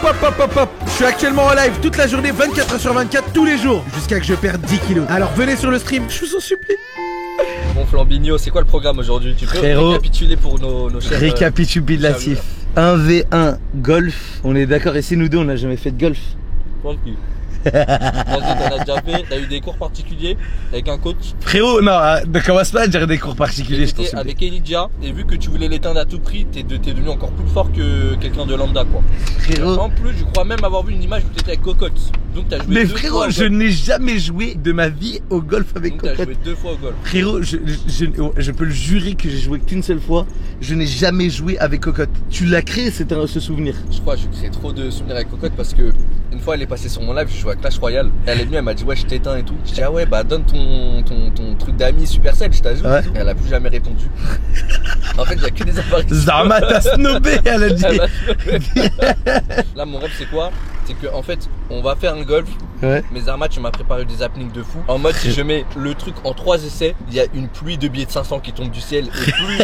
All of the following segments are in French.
hop, hop, hop, hop. Je suis actuellement en live toute la journée, 24 h sur 24, tous les jours, jusqu'à que je perde 10 kilos. Alors venez sur le stream, je vous en supplie. Bon Flambigno, c'est quoi le programme aujourd'hui? Tu peux récapituler pour nos chers... Récapitulatif. 1v1 golf. On est d'accord, ici nous deux on n'a jamais fait de golf. Tranquille. T'en as déjà fait, t'as eu des cours particuliers avec un coach? Frérot, non, ne commence pas à dire des cours particuliers, je t'en supplie. Avec Elijah, et vu que tu voulais l'éteindre à tout prix, t'es devenu encore plus fort que quelqu'un de lambda quoi. Frérot. En plus, je crois même avoir vu une image où t'étais avec Cocotte. Donc t'as joué mais deux frérot, fois je n'ai jamais joué de ma vie au golf avec donc Cocotte. T'as joué 2 fois au golf. Frérot, je peux le jurer que j'ai joué qu'une seule fois. Je n'ai jamais joué avec Cocotte. Tu l'as créé, c'est ce souvenir. Je crois que je crée trop de souvenirs avec Cocotte parce que une fois elle est passée sur mon live, je jouais à Clash Royale. Elle est venue, elle m'a dit ouais je t'éteins et tout. Je dis ah ouais bah donne ton truc d'amis Supercell, je t'ajoute. Ouais. Elle a plus jamais répondu. En fait il y a que des apparitions. Zama t'as snobé, elle a dit. Là mon rêve c'est quoi? C'est que en fait on va faire un golf. Ouais. Mais Zarma tu m'as préparé des happenings de fou. En mode si je mets le truc en 3 essais, il y a une pluie de billets de 500 qui tombe du ciel et plus.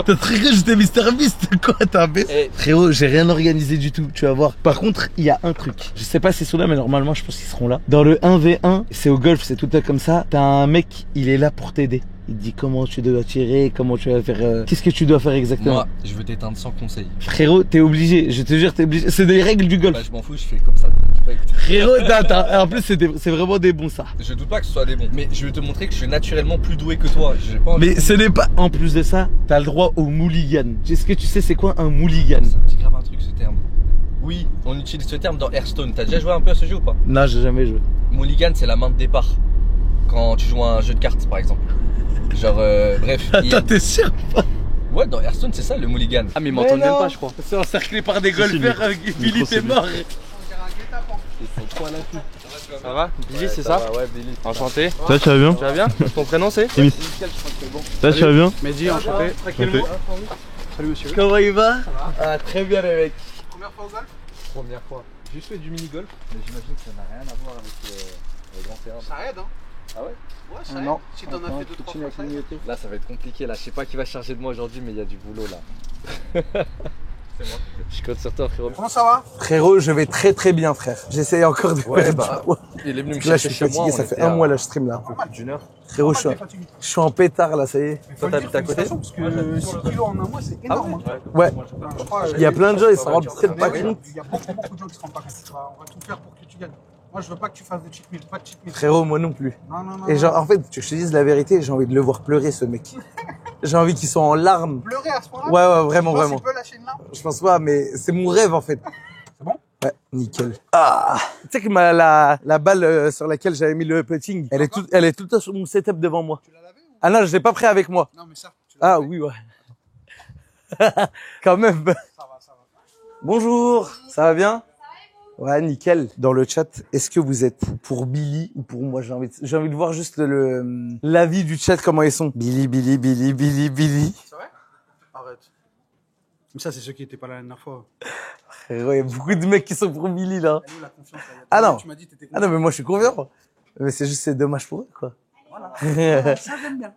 T'as très riche, j'étais Mister Beast quoi, t'as un baissé. Frérot, j'ai rien organisé du tout, tu vas voir. Par contre, il y a un truc. Je sais pas s'ils sont là, mais normalement je pense qu'ils seront là. Dans le 1v1, c'est au golf, c'est tout à comme ça. T'as un mec, il est là pour t'aider. Il te dit comment tu dois tirer, comment tu vas faire. Qu'est-ce que tu dois faire exactement? Moi, je veux t'éteindre sans conseil. Frérot, t'es obligé, je te jure, t'es obligé. C'est des règles du golf. Bah, je m'en fous, je fais comme ça. Frérot, en plus, c'est vraiment des bons ça. Je doute pas que ce soit des bons, mais je vais te montrer que je suis naturellement plus doué que toi. Pas mais ce n'est pas. En plus de ça, t'as le droit au mulligan. Est-ce que tu sais c'est quoi un mulligan? Ça me dit grave un truc ce terme. Oui, on utilise ce terme dans Hearthstone. T'as déjà joué un peu à ce jeu ou pas? Non, j'ai jamais joué. Mulligan, c'est la main de départ. Quand tu joues à un jeu de cartes par exemple. Genre, bref. Attends, t'es sûr pas? Ouais, dans Hearthstone, c'est ça le mulligan. Ah, mais ils m'entendent même pas, je crois. C'est encerclé par des golfeurs, Philippe est mort. Ils sont trop à la coupe. Ça va? Billy, c'est ça? Ouais, Billy. Enchanté. Ça, tu vas bien? Tu vas bien? Ton prénom c'est? Ça, tu vas bien? Mehdi, enchanté. Enchanté. Salut monsieur. Comment il va? Ah, très bien les mecs. Première fois au golf? Première fois. J'ai juste fait du mini-golf, mais j'imagine que ça n'a rien à voir avec les grands terrains. Ça aide hein? Ah ouais? Ouais, ça aide. Si t'en as fait 2-3 fois, ça aide. Là, ça va être compliqué. Là, je sais pas qui va se charger de moi aujourd'hui, mais il y a du boulot là. C'est moi. Je compte sur toi, frérot. Comment ça va? Frérot, je vais très très bien, frère. J'essaye encore de. Ouais, bah. Il est venu me là, je chercher suis chez moi. fatigué, ça fait un mois là, je stream là. D'une heure. Frérot, je suis en pétard là, ça y est. Toi, t'habites à côté? Parce que 6 kilos en un mois, c'est énorme. Ouais. Il y a plein de gens, ils s'en rendent peut-être pas compte. Il y a beaucoup de gens qui se rendent pas compte. On va tout faire pour que tu gagnes. Moi, je veux pas que tu fasses de cheat meal, pas de cheat meal. Frérot, moi non plus. Non. Et genre, en fait, je te dise la vérité, j'ai envie de le voir pleurer, ce mec. J'ai envie qu'il soit en larmes. Pleurer à ce point-là? Ouais, vraiment, vraiment. Tu peux lâcher une larme? Je pense pas, mais c'est mon rêve en fait. C'est bon? Ouais, nickel. Ah, tu sais que la balle sur laquelle j'avais mis le putting, elle est tout le temps sur mon setup devant moi. Tu l'as lavé ou? Ah non, je l'ai pas pris avec moi. Non, mais ça. Tu l'as lavé. Oui, ouais. Quand même. Ça va. Bonjour, ça va bien? Ouais, nickel. Dans le chat, est-ce que vous êtes pour Billy ou pour moi? J'ai envie de voir juste l'avis du chat, comment ils sont. Billy. C'est vrai? Arrête. Mais ça, c'est ceux qui étaient pas là la dernière fois. Frérot, il y a beaucoup de mecs qui sont pour Billy là. La confiance, là. Ah non. Tu m'as dit que t'étais Ah non, mais moi je suis confiant. Mais c'est juste, c'est dommage pour eux, quoi. Voilà. Ça, j'aime bien.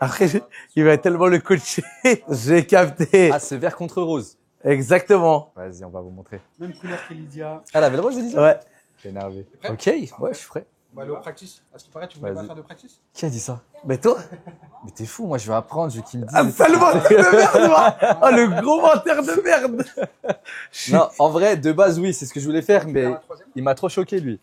Après, il va tellement le coacher. J'ai capté. Ah, c'est vert contre rose. Exactement. Vas-y, on va vous montrer. Même couleur qu'Elydia. Ah, la belle rose, Lydia? Ouais. T'es énervé. prêt? Ok, ouais, je suis prêt. On va aller au practice. À ce qui paraît, tu voulais pas Vas-y. faire de practice? Qui a dit ça? Mais toi? Mais t'es fou, moi je vais apprendre, je veux qu'il me dise. Ah, sale menteur de merde, moi. Oh, le gros menteur de merde. Non, en vrai, de base, oui, c'est ce que je voulais faire, mais il m'a trop choqué, lui.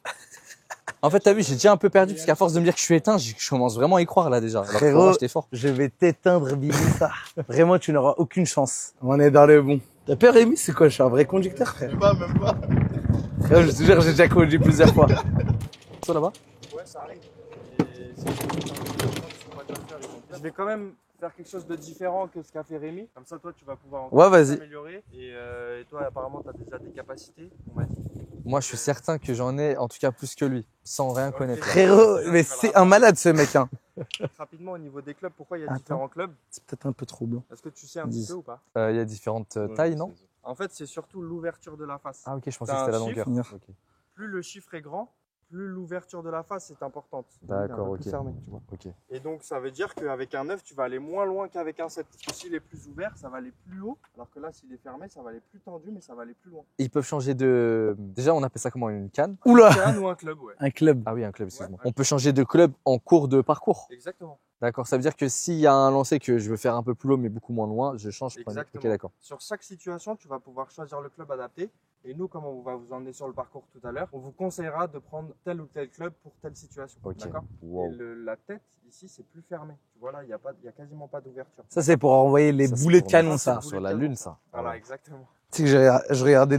En fait, t'as vu, j'ai déjà un peu perdu, parce qu'à force de me dire que je suis éteint, je commence vraiment à y croire, là, déjà. Alors que pour moi, Frérot, j'étais fort. je vais t'éteindre, Billy, ça. Vraiment, tu n'auras aucune chance. On est dans le bon. T'as peur, Rémi? C'est quoi? Je suis un vrai conducteur, frère. Même pas. Frère, je te jure, j'ai déjà conduit plusieurs fois. Toi, là-bas? Ouais, ça arrive. Je vais quand même faire quelque chose de différent que ce qu'a fait Rémi. Comme ça, toi, tu vas pouvoir Ouais, vas-y. t'améliorer. Et toi, apparemment, tu as déjà des capacités, on m'a dit. Moi, je suis certain que j'en ai, en tout cas, plus que lui, sans rien connaître. Frérot, mais c'est un malade, ce mec, hein. Rapidement, au niveau des clubs, pourquoi il y a Attends. différents clubs? C'est peut-être un peu trop blanc. Est-ce que tu sais un petit peu ou pas? Il y a différentes tailles, non? En fait, c'est surtout l'ouverture de la face. Ah, ok, je pensais T'as que c'était la un longueur. chiffre? Ok. Plus le chiffre est grand, plus l'ouverture de la face est importante. D'accord, ok. Plus fermé, tu vois. Ok. Et donc ça veut dire qu'avec un 9, tu vas aller moins loin qu'avec un 7. Parce que s'il est plus ouvert, ça va aller plus haut. Alors que là, s'il est fermé, ça va aller plus tendu, mais ça va aller plus loin. Ils peuvent changer de. Déjà, on appelle ça comment? Une canne? Oula. Un canne ou un club, ouais. Un club. Ah oui, un club, excuse-moi. Ouais. On peut changer de club en cours de parcours. Exactement. D'accord, ça veut dire que s'il y a un lancer que je veux faire un peu plus haut mais beaucoup moins loin, je change. Exactement. Ok, d'accord. Sur chaque situation, tu vas pouvoir choisir le club adapté. Et nous, comme on va vous emmener sur le parcours tout à l'heure, on vous conseillera de prendre tel ou tel club pour telle situation. Ok. D'accord. Wow. Et la tête, ici, c'est plus fermé. Tu vois là, il y a quasiment pas d'ouverture. Ça, c'est pour envoyer les Ça, c'est boulets de pour canon, nous. ça. Sur la lune, ça. Voilà, exactement. Tu sais que je regardais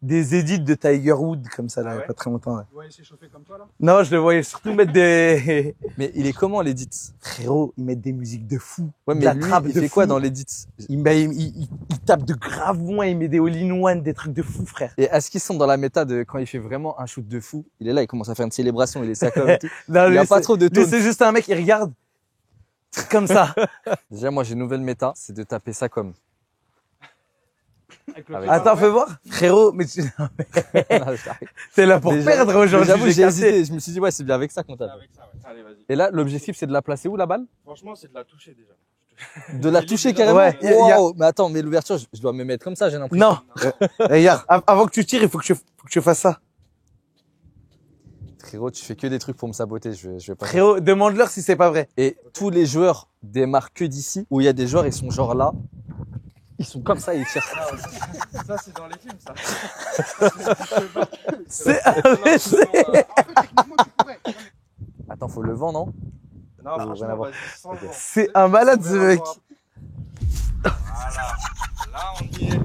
des edits de Tiger Woods comme ça, là, il y a ouais pas très longtemps. Ouais. Tu vois, il s'est chauffé comme toi là. Non, je le voyais surtout mettre des... Mais il est comment l'édit? Frérot, ils mettent des musiques de fou. Ouais, de mais la lui, trappe il de fait fou. quoi dans l'édit? Il tape de grave loin, il met des all-in-one, des trucs de fou, frère. Et est-ce qu'ils sont dans la méta de quand il fait vraiment un shoot de fou? Il est là, il commence à faire une célébration, il est ça comme tout. Non, Il n'y a lui, pas c'est- trop de lui, tone. c'est juste un mec, il regarde. Comme ça. Déjà, moi, j'ai une nouvelle méta, c'est de taper ça comme. Avec le Avec- club, Attends, ouais. fais voir. Frérot, mais tu t'es là pour Déjà- perdre Mais aujourd'hui. j'avoue, j'ai j'ai capté. hésité. Je me suis dit, ouais, c'est bien avec ça qu'on tape. Avec ça, ouais. Allez, vas-y. Et là, l'objectif, c'est de la placer où, la balle? Franchement, c'est de la toucher déjà. De la toucher carrément? Ouais, y a- Wow. Mais attends, mais l'ouverture, je dois me mettre comme ça, j'ai l'impression. Non. Regarde, avant que tu tires, il faut que je fasse ça. Frérot, tu fais que des trucs pour me saboter, je vais pas. Frérot, demande-leur si c'est pas vrai. Et tous les joueurs démarrent que d'ici, où il y a des joueurs, ils sont genre là. Ils sont comme ça, ils tirent. Ça, c'est dans les films, ça. C'est AVC. En fait, techniquement, tu pourrais. Attends, faut le vent, non? Non, rien à franchement, voir. vas-y, sans le vent. C'est un malade, ce mec. Voilà. Là, on y est.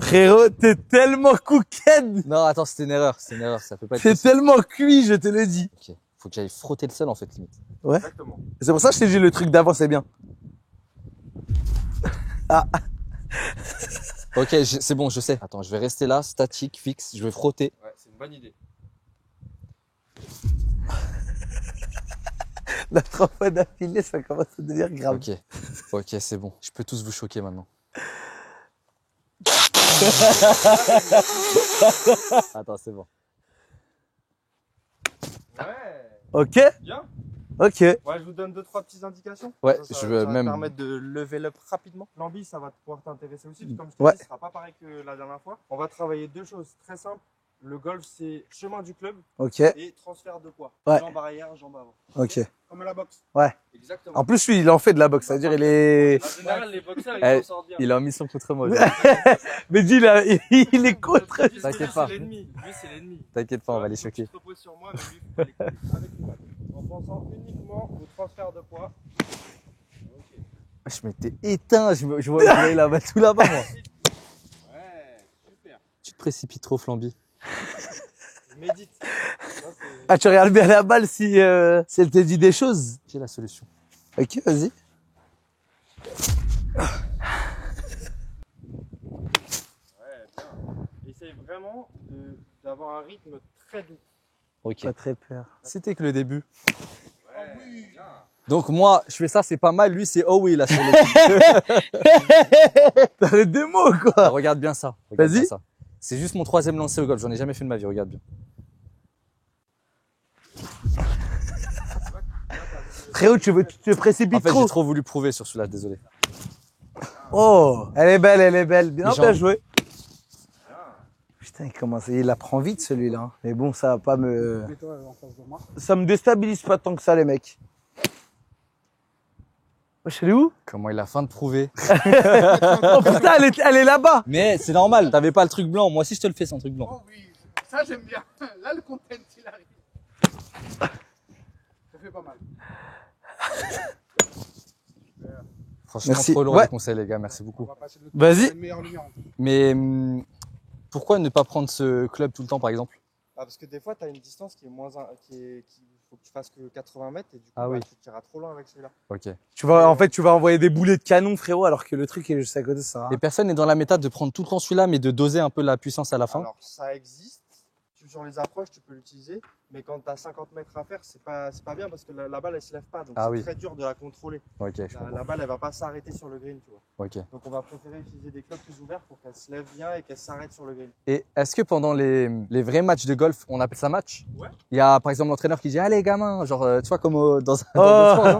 Frérot, t'es tellement cooked. Non, attends, c'était une erreur, ça peut pas être T'es possible. tellement cuit, je te le dis. Ok, faut que j'aille frotter le sol en fait, limite. Exactement. C'est pour ça que je t'ai dit le truc d'avant, c'est bien. Ok, c'est bon, je sais. Attends, je vais rester là, statique, fixe, je vais frotter. Ouais, c'est une bonne idée. La 3 fois d'affilée, ça commence à devenir grave. Ok, ok, c'est bon. Je peux tous vous choquer maintenant. Attends, c'est bon. Ouais. Ok. Bien. Ok. Ouais, je vous donne 2-3 petites indications. Ouais, Ça je veux va même- te permettre de lever l'up rapidement. L'ambi, ça va pouvoir t'intéresser aussi. Comme je t'ai Ouais. dit, ce sera pas pareil que la dernière fois. On va travailler deux choses très simples. Le golf, c'est chemin du club Ok. et transfert de poids. Ouais. Jambe arrière, jambe avant. Ok. Comme la boxe. Exactement. En plus, lui, il en fait de la boxe. C'est-à-dire, il est. En général, les boxeurs, Eh, ils s'en sortent bien. Il a mis son contre moi. Mais dis, là, il est contre. Lui, T'inquiète c'est pas. l'ennemi. Lui, c'est l'ennemi. T'inquiète pas, on va les Faut que choquer. Tu te reposes sur moi, mais lui, faut pas les couper avec le balle. En pensant uniquement au transfert de poids. Ok. Je m'étais éteint, je voyais là-bas, tout là-bas, moi. Ouais, super. Tu te précipites trop, Flamby. Médite. Ça, c'est- Ah, tu regardes bien la balle si elle te dit des choses. J'ai la solution. Ok, vas-y. Ouais, bien. Essaye vraiment d'avoir un rythme très doux. Ok. Pas très peur. C'était que le début. Ouais, bien. Donc moi, je fais ça, c'est pas mal. Lui, c'est oh oui, là, sur le T'as les deux mots, quoi. Ah, regarde bien ça. Regarde Vas-y. bien ça. C'est juste mon 3e lancer au golf. J'en ai jamais fait de ma vie. Regarde bien. Frérot, tu te précipites En fait, trop. j'ai trop voulu prouver sur celui-là. Désolé. Oh, elle est belle, elle est belle. Bien, Les bien jambes. joué. Putain, il apprend vite celui-là. hein. Mais bon, ça va pas me. Mets-toi en face de moi. Ça me déstabilise pas tant que ça, les mecs. Wesh, elle est où? Comment il a faim de prouver. Oh putain, elle est là-bas. Mais c'est normal. T'avais pas le truc blanc. Moi aussi, je te le fais sans truc blanc. Oh oui, ça j'aime bien. Là, le content, il arrive. Ça fait pas mal. Franchement, Merci. trop lourd Ouais. les conseils, les gars. Merci On beaucoup. va passer le Vas-y. C'est le meilleur lumière en tout. Mais pourquoi ne pas prendre ce club tout le temps, par exemple? Ah, parce que des fois, tu as une distance qui est moins. Il faut que tu fasses que 80 mètres et du coup, Ah oui. tu tireras trop loin avec celui-là. Ok. En fait, tu vas envoyer des boulets de canon, frérot, alors que le truc est juste à côté, ça. Et personne n'est dans la méthode de prendre tout le temps celui-là, mais de doser un peu la puissance à la fin. Alors, ça existe. sur les approches, tu peux l'utiliser. Mais quand tu as 50 mètres à faire, c'est pas bien parce que la balle, elle se lève pas. Donc c'est très dur de la contrôler. Ok, la balle, elle va pas s'arrêter sur le green, tu vois. Ok. Donc on va préférer utiliser des clubs plus ouverts pour qu'elle se lève bien et qu'elle s'arrête sur le green. Et est-ce que pendant les vrais matchs de golf, on appelle ça match? Ouais. Il y a par exemple l'entraîneur qui dit allez gamins, genre tu vois comme dans un sport, non?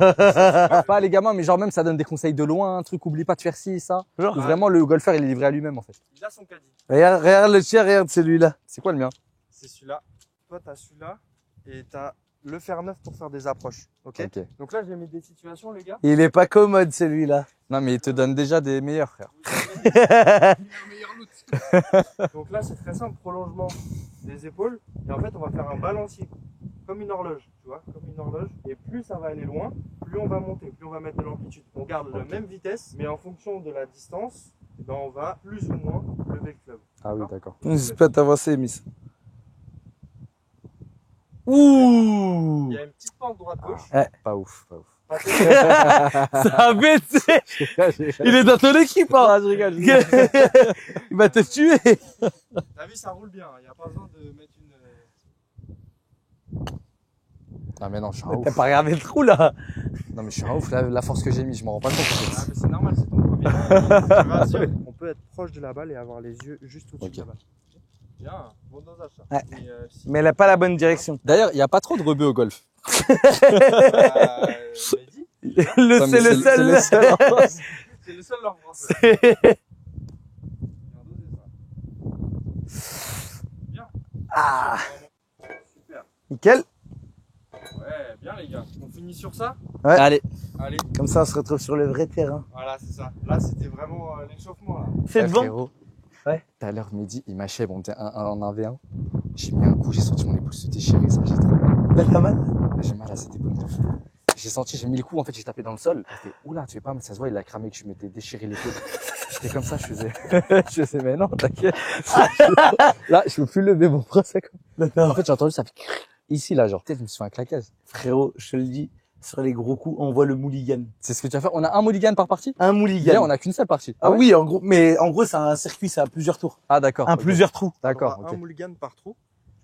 Pas les gamins, mais genre même ça donne des conseils de loin, un truc, oublie pas de faire ci, ça. Genre vraiment le golfeur il est livré à lui-même en fait. Il a son caddie. Regarde le tien, regarde celui-là. C'est quoi le mien? C'est celui-là. Toi, tu as celui-là et tu as le fer neuf pour faire des approches. Ok. Donc là, j'ai mis des situations, les gars. Il est pas commode celui-là. Non mais il te donne déjà des meilleurs frère. Donc là, c'est très simple, prolongement des épaules. Et en fait, on va faire un balancier, comme une horloge, tu vois, comme une horloge. Et plus ça va aller loin, plus on va monter, plus on va mettre de l'amplitude. On garde la même vitesse, mais en fonction de la distance, eh ben, on va plus ou moins lever le club. Ah oui, d'accord. N'hésite pas à t'avancer, Miss. Ouh! Il y a une petite pente droite-gauche. Pas ouf, pas ouf. Ça a baissé! Il est dans ton équipe, hein! Je rigole. Il va te tuer! T'as vu, ça roule bien. Il n'y a pas besoin de mettre une. Ah mais non, je suis un T'as ouf. pas regardé le trou là? Non mais je suis un ouf, la force que j'ai mis, je m'en rends pas compte en fait. Ah, mais c'est normal, c'est ton premier. Je rassure. On peut être proche de la balle et avoir les yeux juste au-dessus de la balle. Bien, bon dosage ça. Ouais. Mais elle a pas la bonne direction. D'ailleurs, il n'y a pas trop de rebeux au golf. C'est le seul. C'est le seul en France. Bien. Ah! Super. Nickel. Ouais, bien les gars. On finit sur ça? Ouais. Allez. Allez. Comme ça, on se retrouve sur le vrai terrain. Voilà, c'est ça. Là, c'était vraiment l'échauffement là. C'est le vent. Frérot, Ouais. tout à l'heure, midi, il m'achève, on était en 1v1. J'ai mis un coup, j'ai senti mon épaule se déchirer, ça, j'ai trop mal. Là, t'as mal? J'ai mal à cette épaule de fou. J'ai mis le coup, en fait, j'ai tapé dans le sol. J'ai fait, oula, tu fais pas mal, ça se voit, il a cramé que je m'étais déchiré l'épaule. J'étais comme ça, je faisais, mais non, t'inquiète. Là, je peux plus lever mon bras, ça comme. En fait, j'ai entendu ça fait ici, là, genre, peut-être, je me suis fait un claquage. Frérot, je te le dis, sur les gros coups, on voit le mulligan. C'est ce que tu vas faire. On a un mulligan par partie? Un Là, mulligan. on a qu'une seule partie. Ah oui, en gros, mais en gros, c'est un circuit, c'est à plusieurs tours. Ah, d'accord. Un ok. plusieurs trous. D'accord, Un ok. mulligan par trou.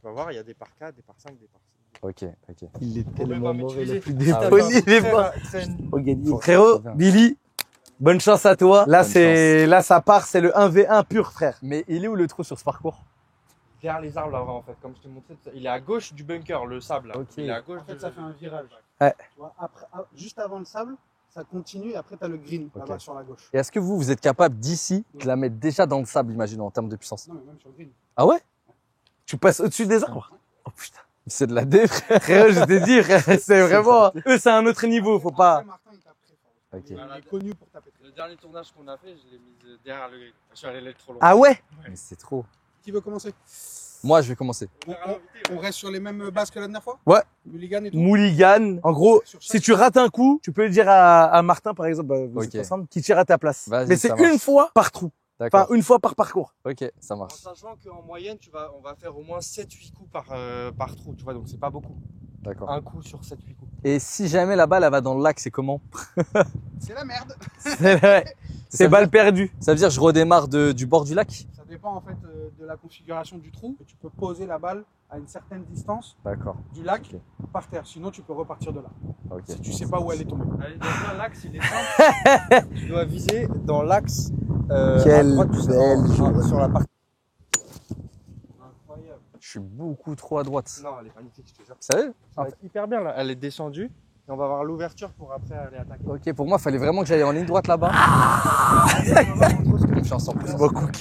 Tu vas voir, il y a des par 4, des par 5, des par 6. Ok, ok. Il est pas tellement mort, il a m'utiliser. plus Ah, dépoli, il est mort. Oh, gagné. Frérot, Billy, bonne chance à toi. Là, Bonne là, ça part, c'est le 1v1 pur, frère. Mais il est où le trou sur ce parcours? Derrière les arbres là en fait, comme je t'ai montré, il est à gauche du bunker, le sable. Là. Ok. Il est à gauche. En fait, ça fait un virage. Ouais. Tu vois, après, juste avant le sable, ça continue et après, tu as le green Ok. là-bas sur la gauche. Et est-ce que vous êtes capable d'ici de la mettre déjà dans le sable, imaginons, en termes de puissance? Non, mais même sur le green. Ah ouais? Tu passes au-dessus des arbres. Oh putain. C'est de la dé, frère. Frérot, je t'ai dit, frère, c'est vraiment, eux, c'est un autre niveau, faut pas. Après, Martin, il tape très fort. Ok. Il est connu pour taper très fort. Le dernier tournage qu'on a fait, je l'ai mis derrière le green. Je suis allé trop loin. Ah ouais? Mais c'est trop. Qui veut commencer? Moi, je vais commencer. On reste sur les mêmes bases que la dernière fois? Ouais. Mulligan et tout? Mulligan. En gros, Sur chaque- si tu rates un coup, tu peux le dire à Martin, par exemple, bah, vous Ok. êtes ensemble, qui tire à ta place. Vas-y, Mais ça c'est marche. une fois par trou. D'accord. Enfin, une fois par parcours. Ok, ça En marche. sachant qu'en moyenne, on va faire au moins 7-8 coups par trou, tu vois, donc c'est pas beaucoup. D'accord. Un coup sur 7-8 coups. Et si jamais la balle, elle va dans le lac, c'est comment? C'est la merde. C'est balle perdue. Ça veut dire que je redémarre du bord du lac? Ça dépend en fait de la configuration du trou. Tu peux poser la balle à une certaine distance D'accord. du lac Ok. par terre. Sinon, tu peux repartir de là. Ok. Si tu sais pas où elle est tombée. Allez, donc là, l'axe, il est simple. Tu dois viser dans l'axe à Quelle droite du belle sur la partie. Incroyable. Je suis beaucoup trop à droite. Non, elle est magnifique, je te jure. Sérieux? Ça va être hyper bien là. Elle est descendue et on va avoir l'ouverture pour après aller attaquer. Ok, pour moi, il fallait vraiment que j'aille en ligne droite là-bas. Confiance en plus. Beaucoup de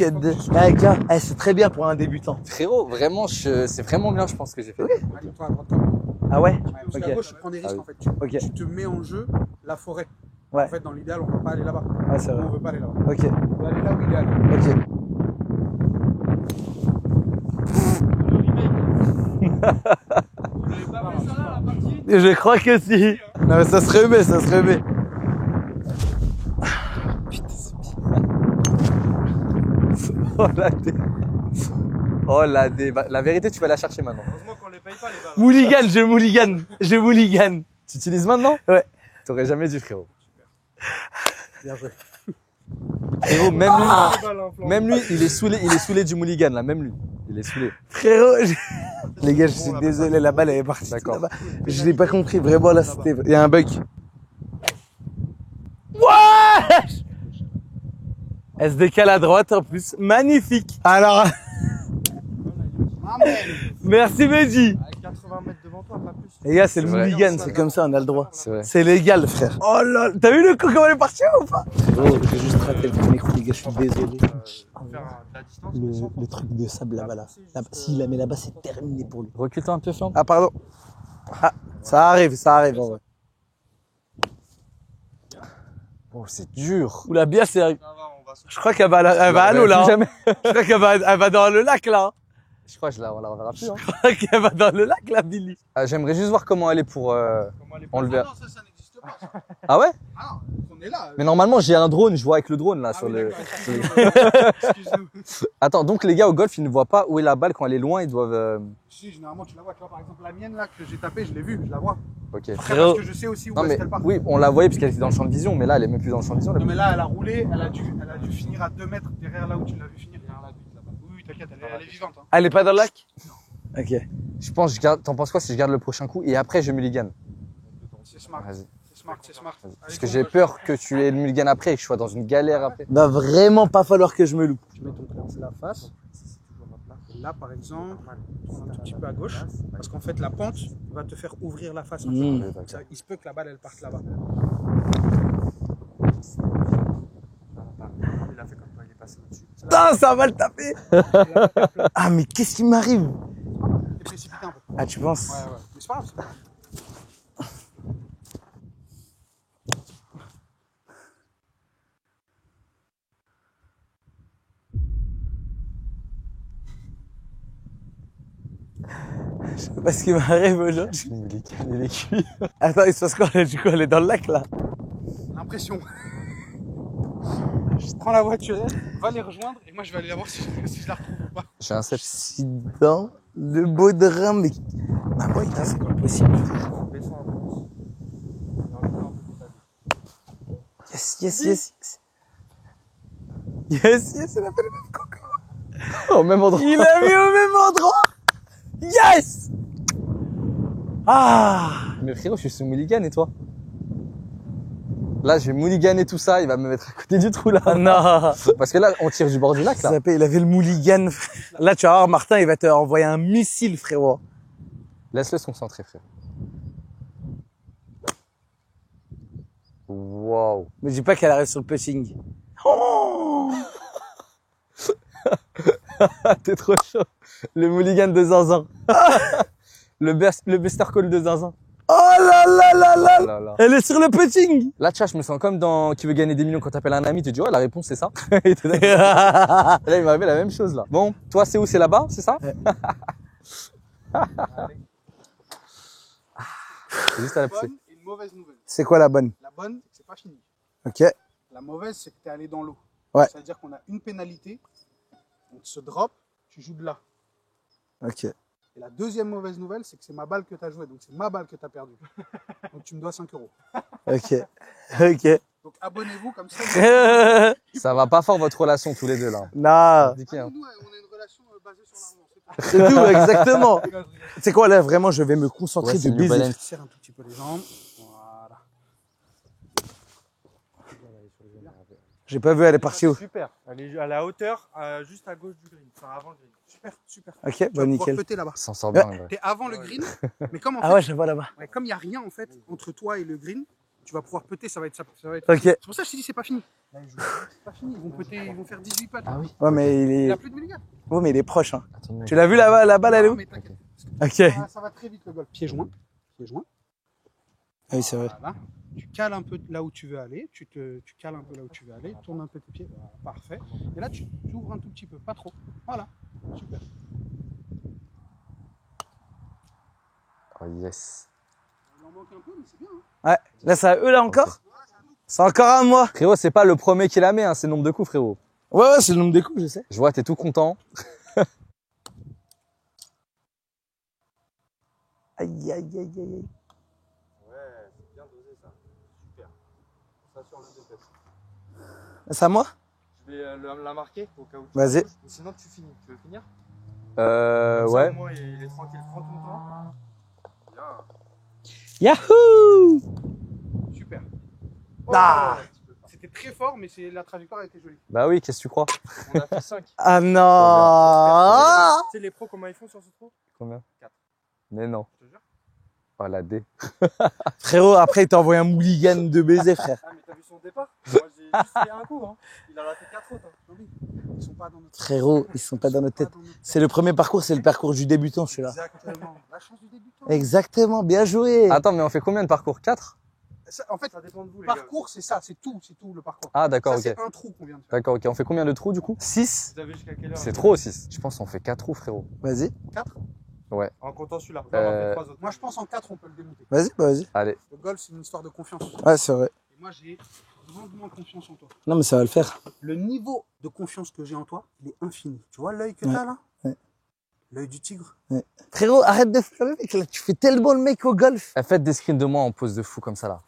Eh, gars, eh, c'est très bien pour un débutant. Frérot, vraiment, c'est vraiment bien, je pense, que j'ai fait. Aligne-toi à droite quand même. Ah ouais? Parce Ok. qu'à gauche, tu prends des risques Ah oui. en fait. Ok. Tu te mets en jeu la forêt. Ouais. En fait, dans l'idéal, on ne va pas aller là-bas. Ouais, c'est Nous, vrai. on veut pas aller là-bas. Ok. On va aller là où il est allé. Ok. Vous avez pas fait ça là, la partie? Je crois que si. Non, mais ça se remet, ça se remet. Oh la dé. Oh la dé. Bah, la vérité, tu vas la chercher maintenant. Heureusement qu'on les paye pas les balles. Mulligan, je mulligan. Je mulligan. Tu utilises maintenant? Ouais. T'aurais jamais dû, frérot. Bien joué. Frérot, même lui, Les balles, hein, flanc. même lui, il est saoulé du mulligan, là, même lui. Il est saoulé. Frérot, Les gars, je suis désolé, la balle elle est partie. D'accord. Là-bas. Je l'ai pas compris, vraiment là c'était. Il y a un bug. Wesh! Elle se décale à droite en plus. Magnifique. Alors. Merci Mehdi. Avec 80 mètres devant toi, pas plus. Les gars, c'est le C'est vrai. hooligan, c'est comme ça, on a le droit. C'est vrai. C'est légal, frère. Oh là, t'as vu le coup comment elle est partie ou pas? Oh, j'ai juste raté le premier coup, les gars, je suis désolé. Faire de la distance. Le truc de sable là-bas, là. S'il la met là-bas, c'est terminé pour lui. Recule-toi un peu, Flandre. Ah, pardon. Ah, ça arrive en vrai. Oh, c'est dur. Oula, bien, c'est. On va Je crois qu'elle va à l'eau là. Plus Hein. jamais. Je crois qu'elle va dans le lac là. Je crois que on la reverra plus. Hein. Je crois qu'elle va dans le lac là, Billy. J'aimerais juste voir comment elle est pour enlever. Non, ça n'existe pas. Ça. Ah ouais? Ah non, on est là. Mais normalement, j'ai un drone, je vois avec le drone là sur le. Excuse-nous. Attends, donc les gars au golf, ils ne voient pas où est la balle quand elle est loin, ils doivent. Si, généralement, tu la vois. Tu vois, par exemple, la mienne là que j'ai tapée, je l'ai vue, je la vois. Ok. Après, parce que je sais aussi où Non est-ce mais qu'elle part. oui, on la voyait parce qu'elle était dans le champ de vision, mais là, elle est même plus dans le champ de vision. Non, mais là, elle a roulé, elle a dû finir à 2 mètres derrière là où tu l'as vu finir. Derrière la butte là-bas. Oui, t'inquiète, elle est vivante. Hein. Elle est pas dans le lac? Ok. Je pense, t'en penses quoi si je garde le prochain coup et après je mulligan? C'est smart. Vas-y. C'est smart, c'est smart. Parce que j'ai peur que tu aies le mulligan après et que je sois dans une galère après. Va vraiment pas falloir que je me loupe. Tu mets ton clé en la face. Et là, par exemple, tourne un tout petit peu à gauche. Parce qu'en fait, la pente va te faire ouvrir la face. Un peu. Ça, il se peut que la balle, elle parte là-bas. Il a fait comme toi, il est passé au-dessus. Putain, ça va le taper. Ah, mais qu'est-ce qui m'arrive? T'es précipité un peu. Ah, tu penses? Ouais, ouais. Mais c'est pas grave. c'est pas grave. Je sais pas ce qui m'arrive aujourd'hui. Le mulligan, il est cuit. Attends, il se passe quoi? Du coup, elle est dans le lac là. L'impression. Je prends la voiture, va les rejoindre et moi je vais aller la voir si je la retrouve ou pas. J'ai un 7. Je suis dans le beau drame, mais. Ah, boy, là, c'est pas possible. Yes, yes, yes, yes. Yes, yes, elle a fait le même coco. Au même endroit. Il l'a mis au même endroit. Yes! Ah! Mais frérot, je suis sous mulligan et toi? Là, je vais mulliganer tout ça, il va me mettre à côté du trou là. Non! Parce que là, on tire du bord du lac là. Il avait le mulligan. Là, tu vas voir, Martin, il va te envoyer un missile, frérot. Laisse-le se concentrer, frère. Waouh. Mais dis pas qu'elle arrive sur le putting. Oh! T'es trop chaud. Le mulligan de Zinzin. le buster call de Zinzin. Oh là là là là! Oh là là. Elle est sur le putting! Là, tu vois, je me sens comme dans Qui veut gagner des millions quand t'appelles un ami, tu te dis, ouais, la réponse c'est ça. Et là, il m'est arrivé la même chose là. Bon, toi, c'est où? C'est là-bas, c'est ça? C'est juste à la poussée. Bonne et une mauvaise nouvelle. C'est quoi la bonne? La bonne, c'est pas fini. Ok. La mauvaise, c'est que t'es allé dans l'eau. Ouais. Ça veut dire qu'on a une pénalité. On te se drop, tu joues de là. Ok. Et la deuxième mauvaise nouvelle, c'est que c'est ma balle que t'as jouée. Donc c'est ma balle que t'as perdue. Donc tu me dois 5 €. Ok. Ok. Donc abonnez-vous comme ça. Ça va pas fort votre relation tous les deux là. Non. Indiqué, hein. Nous, on a une relation basée sur l'argent. C'est tout, exactement. C'est quoi là, vraiment, je vais me concentrer Ouais, c'est de New baiser. Balance. Serre un tout petit peu les jambes. Voilà. J'ai pas vu, elle est partie où? Super. Elle est à la hauteur, juste à gauche du green. Enfin, avant le green. Super, super. Ok, Tu vas bah pouvoir nickel. peter là-bas. S'en sort bien. Ouais. T'es avant le green, mais comme en Ah fait, ouais, je la vois là-bas. ouais, comme il n'y a rien en fait entre toi et le green, tu vas pouvoir peter, ça va être. Ok. C'est pour ça que je te dis c'est pas fini. C'est pas fini, ils vont peter, ils vont faire 18 putts. Ah oui. Ouais, mais il Il est. a plus de mulligan. Oh, mais il est proche, hein. Attends, Tu l'as vu là-bas, la balle, elle est Non, où? mais t'inquiète. Ok. Ça va très vite le golf. Pied joint. Pied joint. Ah oui, c'est vrai. Voilà. Tu cales un peu là où tu veux aller. Tu cales un peu là où tu veux aller. Tourne un peu tes pieds. Voilà, parfait. Et là, tu ouvres un tout petit peu. Pas trop. Voilà. Super. Oh yes. Il en manque un peu, mais c'est bien. Hein. Ouais. Là, c'est à eux, là, encore? C'est encore à moi. Frérot, c'est pas le premier qui la met, hein, c'est le nombre de coups, frérot. Ouais, ouais, c'est le nombre des coups, je sais. Je vois, t'es tout content. Aïe, aïe, aïe, aïe, aïe. Ouais, c'est bien dosé ça. Super. Ça sur le DPS. C'est à moi? Je vais la marquer au cas où. Vas-y. Ou sinon tu finis. Tu veux finir? Ouais. Au moins, il est tranquille, prends ton temps. Bien. Yahoo! Super. Ah. C'était très fort, mais la trajectoire était jolie. Bah oui, qu'est-ce que tu crois? On a fait 5. Ah non! Tu sais les pros comment ils font sur ce trou? Combien? 4. Mais non. Je te jure. Oh la D. Frérot, après il t'a envoyé un mulligan de baiser, frère. Ah mais t'as vu son départ? Moi j'ai juste fait un coup, hein. Il en a fait 4 autres. Hein. Oui, ils sont pas dans notre Frérot, ils sont pas dans notre tête. C'est le premier parcours, c'est le parcours du débutant, celui-là. Exactement. La chance du débutant. Exactement, bien joué. Attends, mais on fait combien de parcours? 4? En fait, Ça dépend de vous les gars. parcours, c'est ça, c'est tout le parcours. Ah d'accord, Ça, ok. c'est un trou qu'on vient de faire. D'accord, ok. On fait combien de trous du coup? 6? Vous avez jusqu'à quelle heure? C'est trop 6. Je pense qu'on fait 4 trous, frérot. Vas-y, 4. En comptant celui-là. Là, on en fait 3 autres. Moi, je pense en 4, on peut le démonter. vas-y, bah vas-y. Allez. Le golf, c'est une histoire de confiance. Ouais, c'est vrai. Et moi, j'ai grandement confiance en toi. Non, mais ça va le faire. Le niveau de confiance que j'ai en toi, il est infini. Tu vois l'œil que Ouais. t'as là? Ouais. L'œil du tigre. Frérot, arrête de faire le mec, là. Tu fais tellement le mec au golf. Faites des screens de moi en pose de fou comme ça là.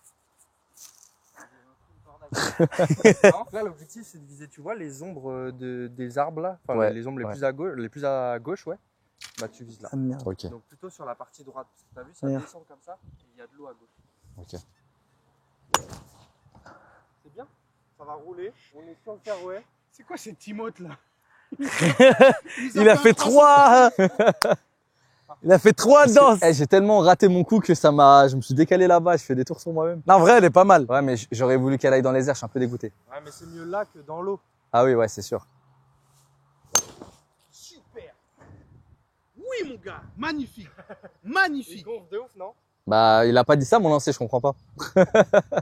Non, là, l'objectif, c'est de viser, tu vois, les ombres des arbres là. Enfin, Ouais, les ombres ouais. les plus à gauche, ouais. Bah, tu vises là. Ah merde. Ok. Donc, plutôt sur la partie droite. Parce que t'as vu, ça Merde. descend comme ça. Et il y a de l'eau à gauche. Ok. C'est bien. Ça va rouler. On est sur le fairway. C'est quoi ces Timothées là? Il a fait 3. Il a fait 3 danses. J'ai tellement raté mon coup que je me suis décalé là-bas, je fais des tours sur moi-même. Non, en vrai, elle est pas mal. Ouais, mais j'aurais voulu qu'elle aille dans les airs, je suis un peu dégoûté. Ouais, mais c'est mieux là que dans l'eau. Ah oui, ouais, c'est sûr. Super. Oui, mon gars. Magnifique. Magnifique. Il gonfle de ouf, non? Bah, il a pas dit ça, mon lancer, je comprends pas.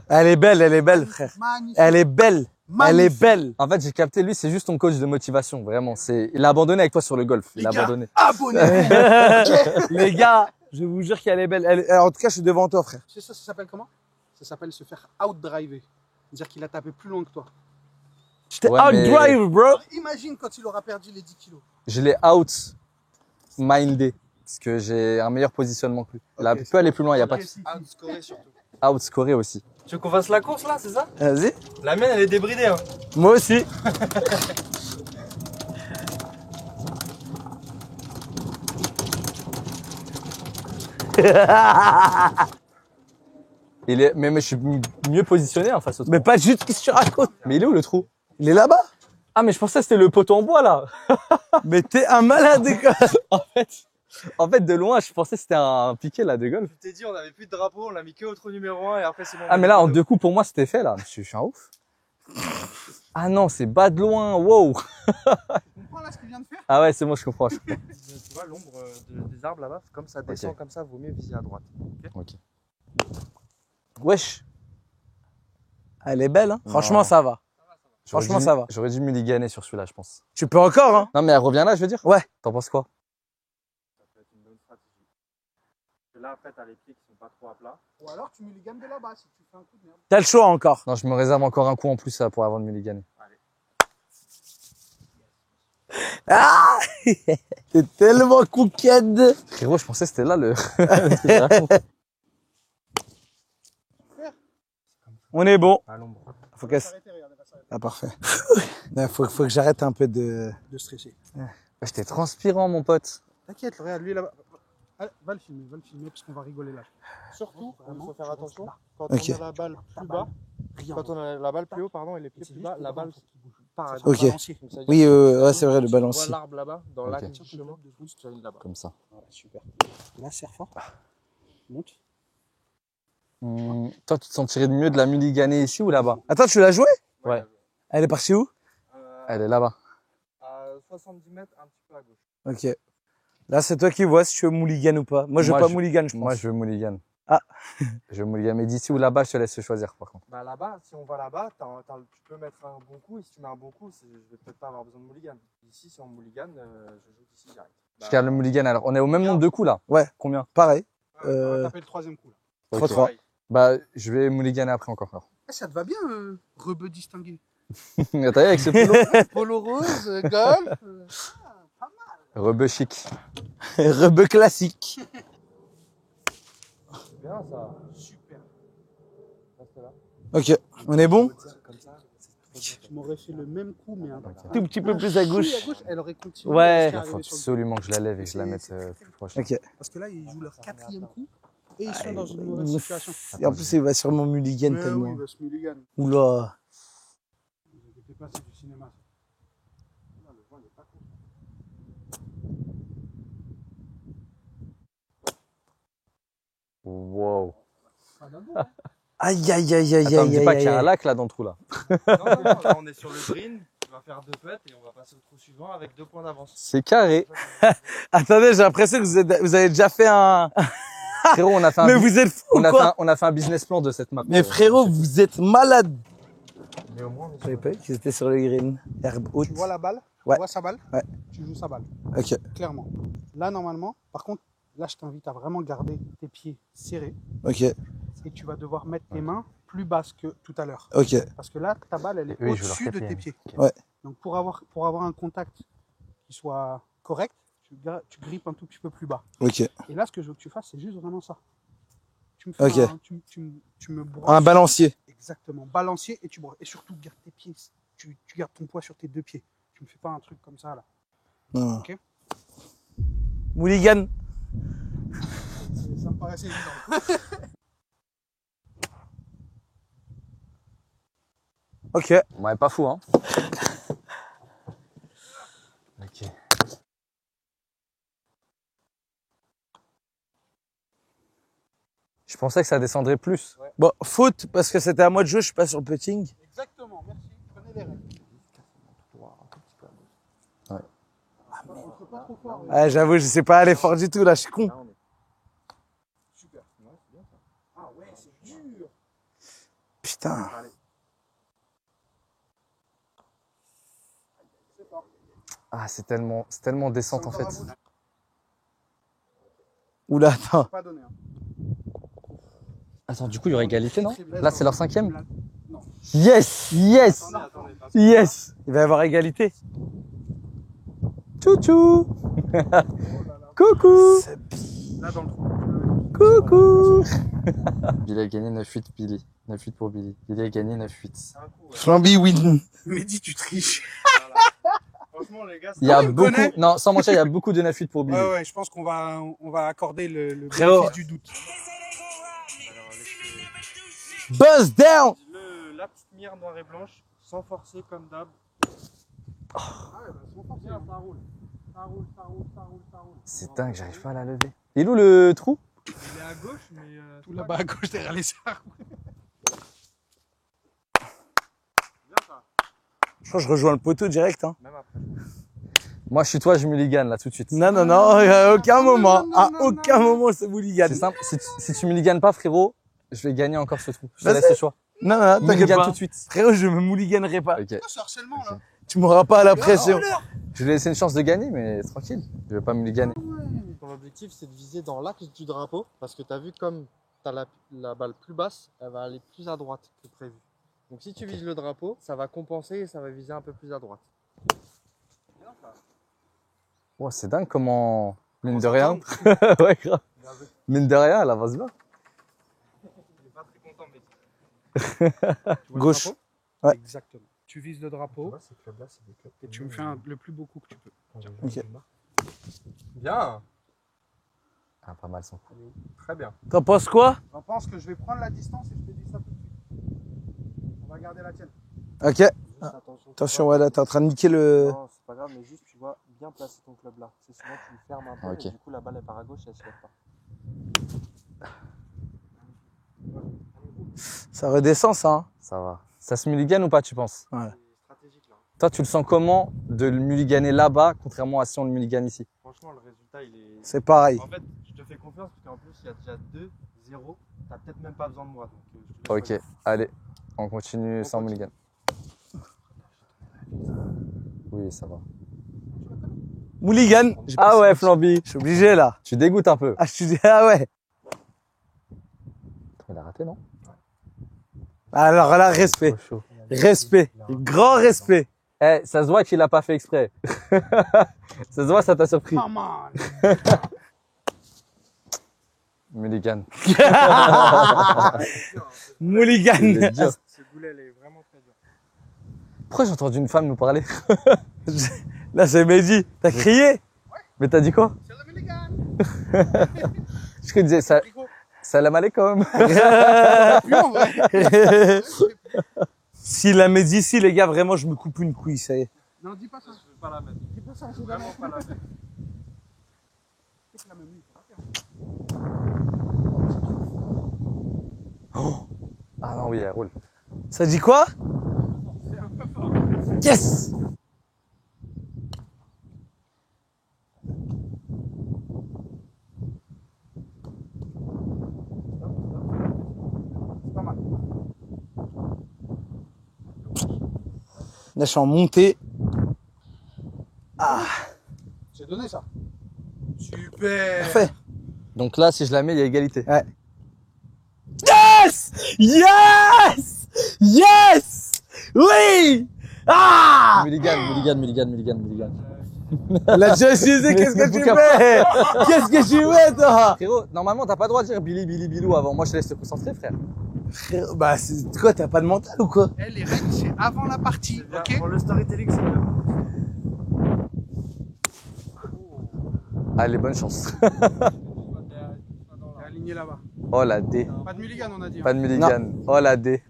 Elle est belle, frère. Magnifique. Elle est belle. Elle est belle. En fait, j'ai capté, lui, c'est juste ton coach de motivation, vraiment. Il a abandonné avec toi sur le golf. Il a abandonné. Abonnez-vous. Les gars, je vous jure qu'elle est belle. En tout cas, je suis devant toi, frère. Tu sais ça s'appelle comment? Ça s'appelle se faire out-driver. C'est-à-dire qu'il a tapé plus loin que toi. J'étais Ouais, mais- out-drive, bro. Alors, imagine quand il aura perdu les 10 kilos. Je l'ai out-mindé. Parce que j'ai un meilleur positionnement que lui. Là, Ok, il peut aller plus loin, il n'y a pas de Outscoré surtout. outscoré aussi. Tu veux qu'on fasse la course là, c'est ça? Vas-y. La mienne, elle est débridée. Hein. Moi aussi. Mais je suis mieux positionné en face au trou. Mais pas juste qu'est-ce que tu racontes. Mais il est où le trou? Il est là-bas. Ah, mais je pensais que c'était le poteau en bois là. Mais t'es un malade, quoi. En fait, de loin, je pensais que c'était un piqué là de golf. Je t'ai dit, on avait plus de drapeau, on l'a mis que au trou numéro 1 et après c'est bon. Ah, mais là, en 2 coups, pour moi, c'était fait là. Je suis un ouf. Ah non, c'est bas de loin. Wow. Tu comprends là ce qu'il vient de faire? Ah ouais, c'est bon, je comprends. Tu vois l'ombre des arbres là-bas, comme ça descend comme ça, vaut mieux viser à droite. Ok. Wesh. Elle est belle, hein. Non. Franchement, ça va. J'aurais Franchement, dû- ça va. J'aurais dû mulliganer sur celui-là, je pense. Tu peux encore, hein. Non, mais elle revient là, je veux dire. Ouais. T'en penses quoi? Ça peut être une bonne stratégie. Et là, après, t'as les pieds qui sont pas trop à plat. Ou alors tu mulliganes de là-bas si tu fais un coup de merde. T'as le choix encore. Non, je me réserve encore un coup en plus pour avant de mulliganer. Ah. T'es tellement coquette. Frérot, je pensais que c'était là le. On est bon. À l'ombre. Faut qu'elle... Arrêtez, regarde, elle va s'arrêter. Ah, parfait. Il faut que j'arrête un peu de... De stresser. J'étais transpirant, mon pote. T'inquiète, regarde, lui là-bas. Allez, va le filmer parce qu'on va rigoler là. Surtout, Il faut faire attention. Quand Ok. on a la balle plus bas, Rien. quand on a la balle plus haut, pardon, et les pieds plus bas, la balle part à Ok. gauche. Donc, ça veut dire Oui, que ouais, c'est vrai, le tu vois balancier. l'arbre là-bas, dans Ok. l'axe du chemin, tu as une là-bas. Comme ça. Voilà, super. Là, serre fort. Monte. Toi, tu te sentirais mieux de la mulliganer ici ou là-bas? Attends, tu l'as joué? Ouais. Elle est partie où? Elle est là-bas. À 70 mètres, un petit peu à gauche. Ok. Là, c'est toi qui vois si tu veux mulligan ou pas. Moi, je veux pas mulligan, je pense. Moi, je veux mulligan. Ah. Je veux mulligan. Mais d'ici ou là-bas, je te laisse choisir, par contre. Bah là-bas, si on va là-bas, tu peux mettre un bon coup, et si tu mets un bon coup, je vais peut-être pas avoir besoin de mulligan. Ici, si on mulligan, je joue d'ici direct. Je garde le mulligan alors. On est au même nombre de coups là. Ouais. Combien? Pareil. On va taper le troisième coup là. 3-3. Bah, je vais mulliganer après encore. Alors. Eh, ça te va bien, rebeu distingué. T'as vu avec ce polo? Polo rose, golf. Rebeu chic. Rebeu classique. C'est bien ça. Super. Reste là. Ok. On est bon? Comme ça, c'est trop Tac. Tu m'aurais fait le même coup, mais un Tout petit peu plus à gauche. elle aurait continué. Ouais. Il faut absolument que je la lève et que je la mette plus proche. Ok. Parce que là, ils jouent leur 4e coup et ils sont dans une mauvaise situation. Et en plus, il va sûrement mulligan Ouais, tellement. oui, il va se mulligan. Oula. Ne vous inquiétez pas, c'est du cinéma. Là, le vent, il est pas con. Wow. Aïe, aïe, aïe, aïe, Attends, me dis aïe, pas aïe, qu'il y a un aïe. lac là dans le trou là. Non, là on est sur le green, on va faire 2 putts et on va passer au trou suivant avec 2 points d'avance. C'est carré. Attendez, j'ai l'impression que vous avez déjà fait un... Frérot, on a fait un, Mais vous êtes fou on a quoi fait on a fait un business plan de cette map. Mais frérot, vous êtes malade. Mais au moins, Je savais pas qu'ils étaient sur le green. Herbe haute. Tu vois la balle? Ouais. Tu vois sa balle? Ouais. Tu joues sa balle. Ok. Clairement. Là, normalement, par contre, là, je t'invite à vraiment garder tes pieds serrés Ok. et tu vas devoir mettre tes mains plus basses que tout à l'heure. Ok. Parce que là, ta balle, elle est Oui, je veux leur au-dessus de taper, tes pieds. Ouais. Donc, pour avoir un contact qui soit correct, tu grippes un tout petit peu plus bas. Ok. Et là, ce que je veux que tu fasses, c'est juste vraiment ça. Tu me fais Ok. tu me brosses. Un balancier. Exactement. Balancier et tu brosses. Et surtout, garde tes pieds. Tu gardes ton poids sur tes 2 pieds. Tu me fais pas un truc comme ça, là. Non. Ok. Mulligan. Ça me paraissait évident. Ok. Ouais, pas fou hein. Ok. Je pensais que ça descendrait plus. Bon, faute, parce que c'était à moi de jouer, je suis pas sur le putting. Exactement, merci. Prenez les règles. Ouais. On fait pas trop fort. Ah, j'avoue, je sais pas aller fort du tout, là, je suis con. Super. Ah ouais, c'est dur. Putain. Ah, c'est tellement descente en fait. Oula, attends. Pas donné. Hein. Attends, du coup, il y aurait égalité, non? Là, c'est leur 5e? Non. Yes, yes, Attendez. yes. Il va y avoir égalité. Tchou-tchou. Coucou. Là, dans le trou. Coucou. Billy a gagné 9-8, Billy. 9-8 pour Billy. Billy a gagné 9-8. Flamby win. Mehdi, tu triches. Franchement, les gars, Il y a on beaucoup, connaît. non, sans mentir, il y a beaucoup de 9-8 pour Billy. Ouais, je pense qu'on va accorder le Frérot. bénéfice du doute. Buzz down. La petite mire noire et blanche, sans forcer comme d'hab. C'est dingue, j'arrive pas à la lever. Il est où le trou? Il est à gauche, mais Tout là-bas à gauche derrière les arbres. Je crois que je rejoins le poteau direct. Hein. même après. Moi, je suis toi, je mulligan là tout de suite. Non, non, non, à aucun moment. non, À non, aucun non. moment, c'est mulligan. C'est simple, si tu mulliganes pas, frérot, je vais gagner encore ce trou. Je te Vas-y. laisse le choix. Non, non, t'inquiète Mulligan pas. tout de suite. Frérot, je me mulliganerai pas. Ok. Ce harcèlement là. Tu m'auras pas à la pression. Je vais laisser une chance de gagner, mais tranquille. Je vais pas mulliganer. Ton objectif, c'est de viser dans l'axe du drapeau, parce que tu as vu comme tu as la balle plus basse, elle va aller plus à droite que prévu. Donc si tu vises le drapeau, ça va compenser et ça va viser un peu plus à droite. Oh, c'est dingue comment, mine de rien. Ouais, grave. Mine de rien, elle avance bien. Il est pas très content, mais Tu vois le Gauche. drapeau Ouais. Exactement. Tu vises le drapeau ces clubs-là, c'est des clubs. et tu me fais le plus beau coup que tu peux. Ok. Bien, Ah, pas mal son coup. très bien. T'en penses quoi? J'en pense que je vais prendre la distance et je te dis ça tout de suite. On va garder la tienne. Ok. Juste Attention, ouais, là, t'es en train de niquer le... Non, c'est pas grave, mais juste tu vois bien placer ton club là. C'est souvent tu le fermes un peu Ok. et du coup la balle elle part à gauche et elle se lève pas. Ça redescend, ça. Hein. Ça va. Ça se mulligane ou pas, tu penses? Ouais. C'est stratégique là. Toi, tu le sens comment de le mulliganer là-bas, contrairement à si on le mulligane ici? Franchement, le résultat il est. C'est pareil. En fait, je te fais confiance parce qu'en plus il y a déjà 2-0. T'as peut-être même pas besoin de moi. Donc, je te laisse Ok, choisir. allez, on continue sans continue. mulligan. Oui, ça va. Mulligan. Ah ouais, Flamby, Je suis obligé, là. tu dégoûtes un peu. Ah, je suis dit, ah ouais. Il a raté, non? Alors là, respect. Trop chaud. Respect. Grand respect. Eh, ça se voit qu'il l'a pas fait exprès. Ça se voit, ça t'a surpris. Pas mal. Mulligan. Mulligan. Il est dur. Ce goulet elle est vraiment très dur. Pourquoi j'ai entendu une femme nous parler? Là, c'est Mehdi. T'as crié? Mais t'as dit quoi? Je te disais ça. Salam alaikum. S'il la met d'ici, les gars, vraiment, je me coupe une couille, ça y est. Non, dis pas ça. Je veux pas la mettre. Dis pas ça, je veux vraiment pas la mettre. C'est que la même nuit, faut pas faire. Oh. Ah non, oui, elle roule. Ça dit quoi? C'est un peu fort. Yes! C'est pas mal. Là, je suis en montée. Ah, J'ai donné ça. Super. parfait. Donc là, si je la mets, il y a égalité. Ouais. Yes! Yes! Yes! Oui! Ah! Mulligan. La Jessy, qu'est-ce que tu fais? Qu'est-ce que tu fais, toi? Frérot, normalement, t'as pas le droit de dire Bilou avant. Moi, je te laisse te concentrer, frère. Frère, bah, c'est quoi, t'as pas de mental ou quoi? Eh, les règles, c'est avant la partie, ok? Pour le storytelling, c'est bien. Allez, bonne chance. T'es aligné là-bas. Oh la D. Pas de mulligan, on a dit. Pas de Mulligan. Oh la D.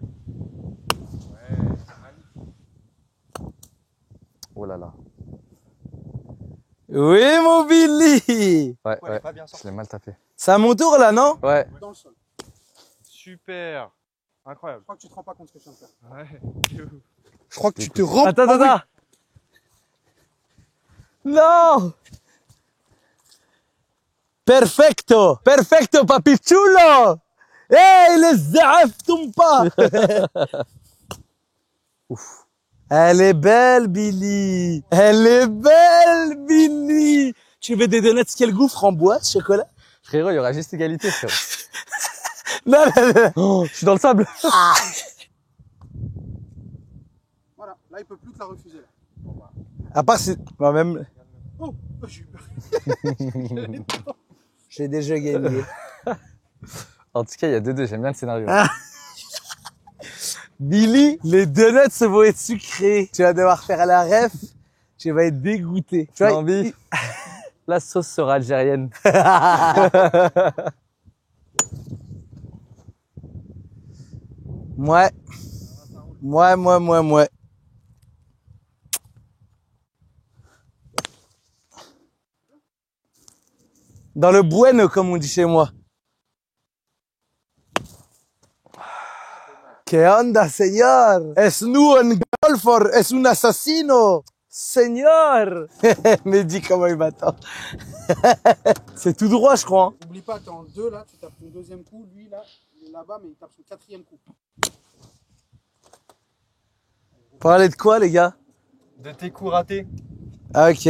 Oh là là. Oui, mon Billy! Ouais, Elle est pas bien je sortie. l'ai mal tapé. C'est à mon tour, là, non? Ouais. Dans le sol. Super. Incroyable. Je crois que tu te rends pas compte ce que je viens de faire. Ouais. Je crois que tu te rends. Attends. Non! Perfecto, papi chulo! Hey, les zaaf tombent pas! Ouf. Elle est belle, Billy! Elle est belle, Billy! Tu veux des donuts quel goût? Framboise, chocolat? Frérot, il y aura juste égalité, frérot. Non. Oh, je suis dans le sable. Voilà, là, il peut plus te la refuser. Là. À part si... Bah, même... Oh, j'ai eu peur. J'ai déjà gagné. En tout cas, il y a 2-2. J'aime bien le scénario. Billy, les donuts vont être sucrés. Tu vas devoir faire la ref. Tu vas être dégoûté. Tu vois, Envie. La sauce sera algérienne. Ouais. Dans le bueno, comme on dit chez moi. ¿Qué onda, señor? Es nu un golfer, es un assassino. Señor. Mais dis comment il m'attend. C'est tout droit, je crois. Hein. N'oublie pas, t'es en deux là, tu tapes ton deuxième coup. Lui là, il est là-bas, mais il tape son quatrième coup. Parler de quoi, les gars? De tes coups ratés. Ah, ok.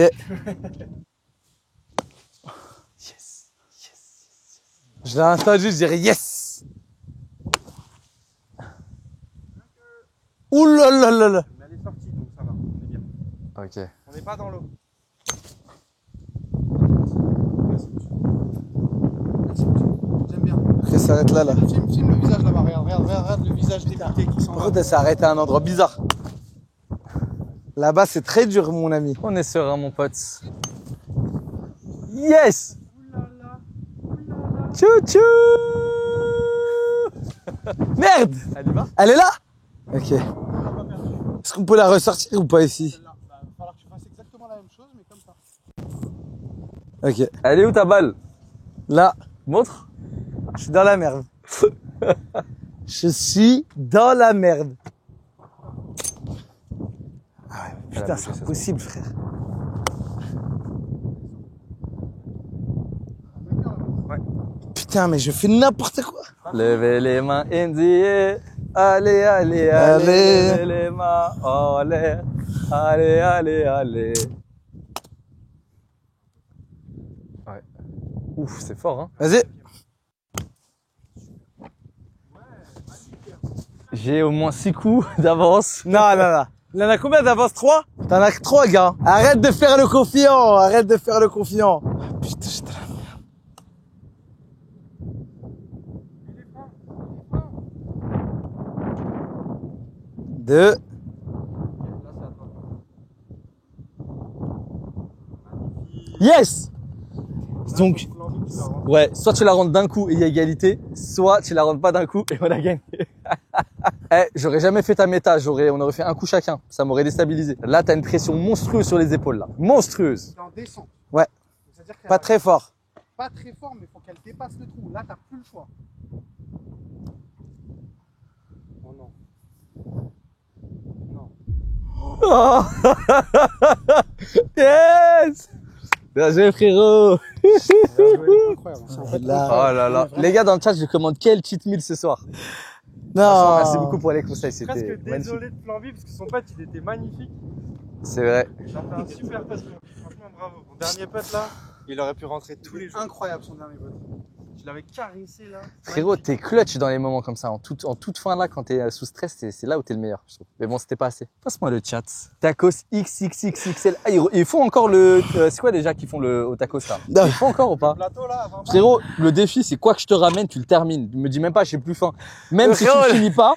Je l'ai entendu, je dirais yes. Ouh là là là là. Mais elle est sortie, donc ça va. On est bien. Ok. On n'est pas dans l'eau. J'aime bien. Ok, ça s'arrête là. Filme le visage là-bas, regarde le visage dégoûté qui s'en va. Pourquoi ça s'est arrêté à un endroit bizarre? Là-bas, c'est très dur, mon ami. On est serein, mon pote. Yes! Tchou-tchou! Merde! Elle y va? Elle est là? Ok. Est-ce qu'on peut la ressortir ou pas ici? Là, il va falloir que tu fasses exactement la même chose, mais comme ça. Ok. Elle est où ta balle? Là, Montre. je suis dans la merde. Je suis dans la merde. Ah ouais, putain, c'est impossible, frère. Putain, mais je fais n'importe quoi. Levez les mains in the air. Allez. Allez. Levez les mains en l'air. Allez. Ouais. Ouf, c'est fort, hein. Vas-y. J'ai au moins 6 coups d'avance. Non. Il en a combien d'avance? 3? T'en as que 3, gars. Arrête de faire le confiant. Putain, j'étais là. 2. Yes! Donc, ouais, soit tu la rentres d'un coup et il y a égalité, soit tu la rentres pas d'un coup et on a gagné. J'aurais jamais fait ta méta, on aurait fait un coup chacun, ça m'aurait déstabilisé. Là, t'as une pression monstrueuse sur les épaules, là. Monstrueuse. C'est en descente. Ouais. C'est-à-dire qu'elle Pas très fort. pas très fort, mais il faut qu'elle dépasse le trou. Là, t'as plus le choix. Oh non. Non. Oh yes! Bien joué, frérot! Incroyable. En fait, Oh là là. Les gars, dans le chat, je commande quel cheat meal ce soir? Non. Franchement, merci beaucoup pour les conseils, Presque c'était magnifique. désolé de Flanville parce que son pote il était magnifique. C'est vrai. Ça fait un super putt. Franchement, bravo. Mon dernier putt là, il aurait pu rentrer tous les jours. incroyable son dernier vote. Je l'avais caressé là. Frérot, t'es clutch dans les moments comme ça. En toute fin là, quand t'es sous stress, c'est là où t'es le meilleur, je trouve. Mais bon, c'était pas assez. Passe-moi le chat. Tacos XXXXL. Ah, ils font encore le... c'est quoi déjà qu'ils font au tacos là? Ils font encore ou pas? Plateau là, avant. Frérot, le défi, c'est quoi que je te ramène, tu le termines. Me dis même pas, j'ai plus faim. Même si tu le finis pas,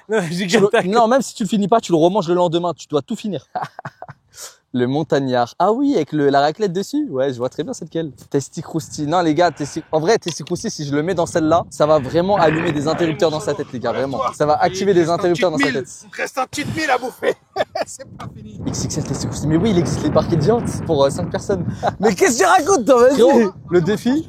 non, même si tu le finis pas, tu le remanges le lendemain. Tu dois tout finir. Le montagnard. Ah oui, avec la raclette dessus. Ouais, je vois très bien c'est lequel. Testicrousti. Non, les gars, en vrai, Testicrousti, si je le mets dans celle-là, ça va vraiment allumer des interrupteurs dans sa tête, les gars, vraiment. Ça va activer des interrupteurs dans sa tête. Il te reste un petit mille à bouffer. C'est pas fini. XXL Testicrousti. Mais oui, il existe les parquets de viande pour 5 personnes. Mais qu'est-ce que tu racontes, toi? Vas-y. Frérot, le défi.